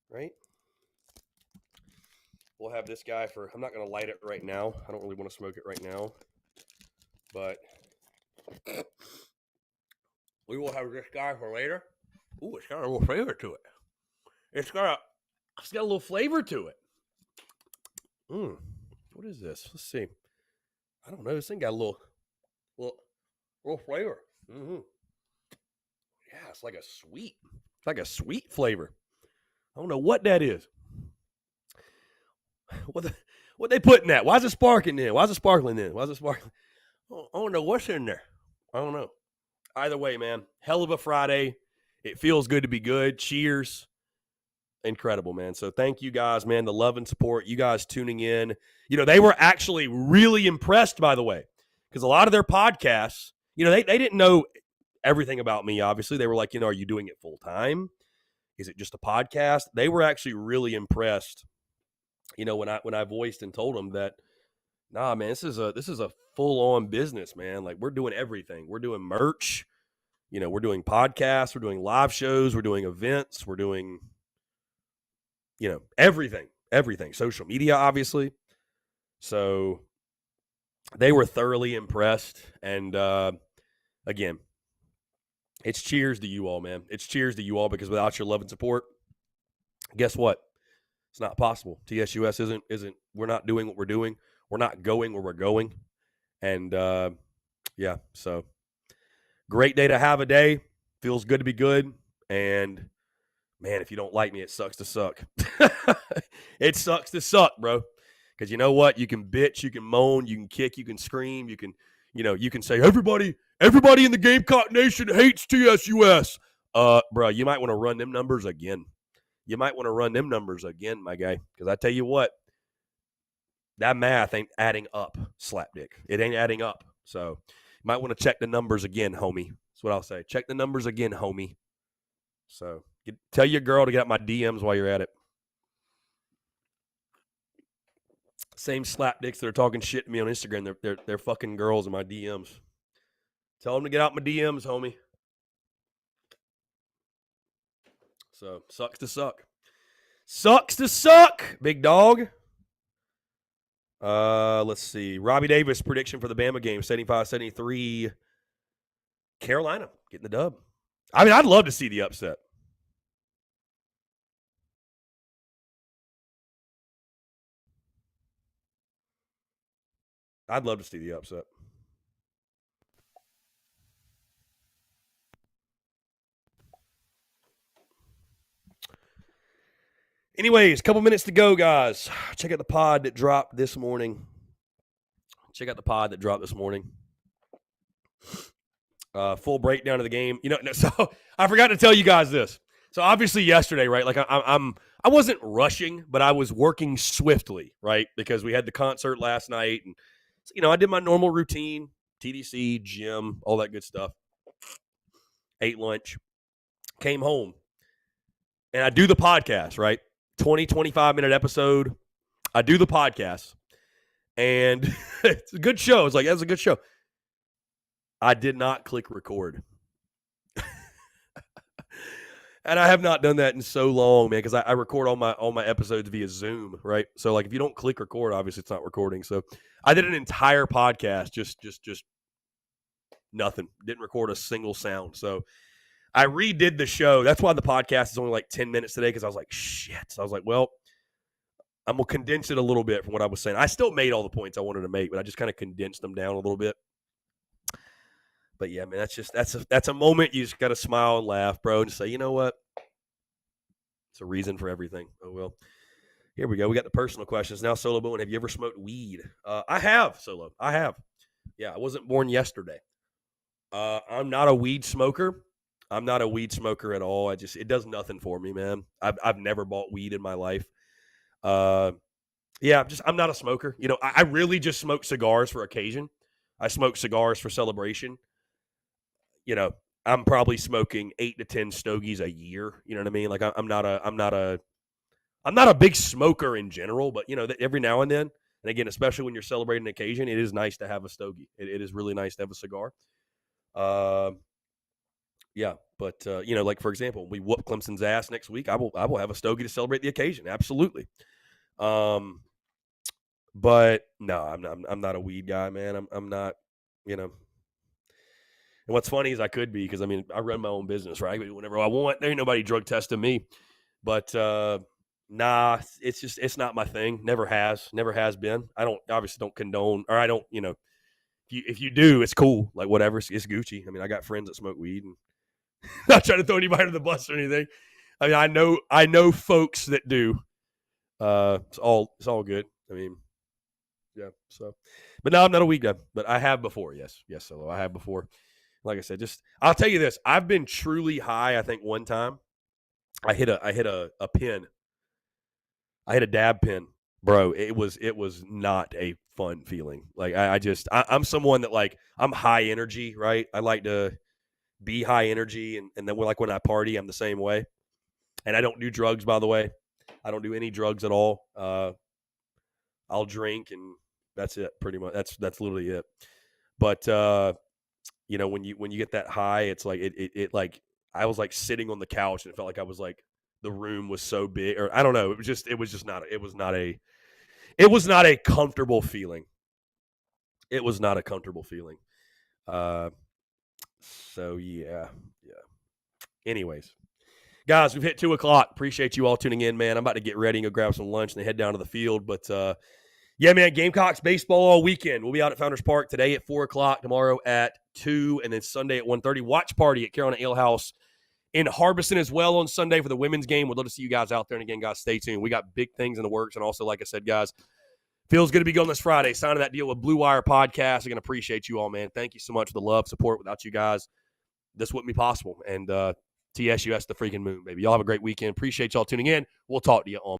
Right? We'll have this guy for, I'm not going to light it right now. I don't really want to smoke it right now. But we will have this guy for later. Ooh, it's got a little flavor to it. It's got a little flavor to it. What is this? Let's see. I don't know. This thing got a little flavor. Yeah, it's like a sweet. It's like a sweet flavor. I don't know what that is. What they putting that? Why is it sparkling in? Why is it sparkling in? Why is it sparkling? I don't know what's in there. I don't know. Either way, man. Hell of a Friday. It feels good to be good. Cheers. Incredible, man. So thank you guys, man. The love and support. You guys tuning in. You know, they were actually really impressed, by the way, because a lot of their podcasts, you know, they didn't know everything about me, obviously. They were like, you know, are you doing it full time? Is it just a podcast? They were actually really impressed, you know, when I voiced and told them that, nah, man, this is a full-on business, man. Like, we're doing everything. We're doing merch. You know, we're doing podcasts. We're doing live shows. We're doing events. We're doing, you know, everything. Social media, obviously. So they were thoroughly impressed. And, again, it's cheers to you all, man. It's cheers to you all, because without your love and support, guess what? It's not possible. TSUS isn't, we're not doing what we're doing. We're not going where we're going. And, yeah, so great day to have a day. Feels good to be good. And, man, if you don't like me, it sucks to suck. It sucks to suck, bro. Because you know what? You can bitch, you can moan, you can kick, you can scream, you can say, everybody in the Gamecock Nation hates TSUS. Bro, you might want to run them numbers again. My guy. Because I tell you what, that math ain't adding up, slapdick. It ain't adding up. So you might want to check the numbers again, homie. That's what I'll say. Check the numbers again, homie. So tell your girl to get out my DMs while you're at it. Same slapdicks that are talking shit to me on Instagram. They're fucking girls in my DMs. Tell them to get out my DMs, homie. So, sucks to suck. Sucks to suck, big dog. Let's see. Robbie Davis prediction for the Bama game, 75-73. Carolina getting the dub. I mean, I'd love to see the upset. I'd love to see the upset. Anyways, a couple minutes to go, guys. Check out the pod that dropped this morning. Full breakdown of the game. You know, so I forgot to tell you guys this. So obviously yesterday, right? Like I wasn't rushing, but I was working swiftly, right? Because we had the concert last night, and you know, I did my normal routine, TDC, gym, all that good stuff. Ate lunch, came home, and I do the podcast, right? 25-minute episode. I do the podcast, and it's a good show. It's like, that's a good show. I did not click record. And I have not done that in so long, man, because I record all my episodes via Zoom, right? So, like, if you don't click record, obviously it's not recording. So I did an entire podcast, just nothing. Didn't record a single sound. So I redid the show. That's why the podcast is only like 10 minutes today, because I was like, shit. So I was like, well, I'm going to condense it a little bit from what I was saying. I still made all the points I wanted to make, but I just kind of condensed them down a little bit. But yeah, man, that's a moment you just got to smile and laugh, bro, and just say, you know what? It's a reason for everything. Oh, well. Here we go. We got the personal questions now. Solo Bowen, have you ever smoked weed? I have, Solo. I have. Yeah, I wasn't born yesterday. I'm not a weed smoker. I'm not a weed smoker at all. It does nothing for me, man. I've never bought weed in my life. Yeah, I'm not a smoker. You know, I really just smoke cigars for occasion. I smoke cigars for celebration. You know, I'm probably smoking 8 to 10 stogies a year. You know what I mean? Like I'm not a big smoker in general, but you know, every now and then, and again, especially when you're celebrating an occasion, it is nice to have a stogie. It is really nice to have a cigar. Yeah, but you know, like for example, we whoop Clemson's ass next week. I will have a stogie to celebrate the occasion. Absolutely. But no, I'm not a weed guy, man. I'm not, you know. And what's funny is I could be, because I mean I run my own business, right? Whenever I want, there ain't nobody drug testing me. But nah, it's not my thing. Never has been. I obviously don't condone, or I don't, you know, if you do, it's cool. Like whatever, it's Gucci. I mean, I got friends that smoke weed, and not trying to throw anybody under the bus or anything. I mean, I know folks that do. It's all good. I mean, yeah. So, but no, I'm not a weed guy, but I have before. Yes, Solo. I have before. Like I said, I'll tell you this. I've been truly high. I think one time I hit a pin. I hit a dab pin, bro. It was not a fun feeling. Like I'm someone that, like, I'm high energy, right? I like to be high energy, and then when I party, I'm the same way. And I don't do drugs, by the way. I don't do any drugs at all. I'll drink, and that's it. Pretty much, that's literally it. But you know, when you get that high, it's like it like I was like sitting on the couch, and it felt like I was like the room was so big, or I don't know. It was not a comfortable feeling. It was not a comfortable feeling. So yeah. Anyways, guys, we've hit 2:00. Appreciate you all tuning in, man. I'm about to get ready and go grab some lunch and then head down to the field. But yeah, man, Gamecocks baseball all weekend. We'll be out at Founders Park today at 4:00, tomorrow at 2, and then Sunday at 1:30. Watch party at Carolina Ale House in Harbison as well on Sunday for the women's game. We'd love to see you guys out there. And again, guys, stay tuned. We got big things in the works. And also, like I said, guys, feels good to be going this Friday. Signing that deal with Blue Wire Podcast. I'm going to appreciate you all, man. Thank you so much for the love, support. Without you guys, this wouldn't be possible. And TSUS the freaking moon, baby. Y'all have a great weekend. Appreciate y'all tuning in. We'll talk to you on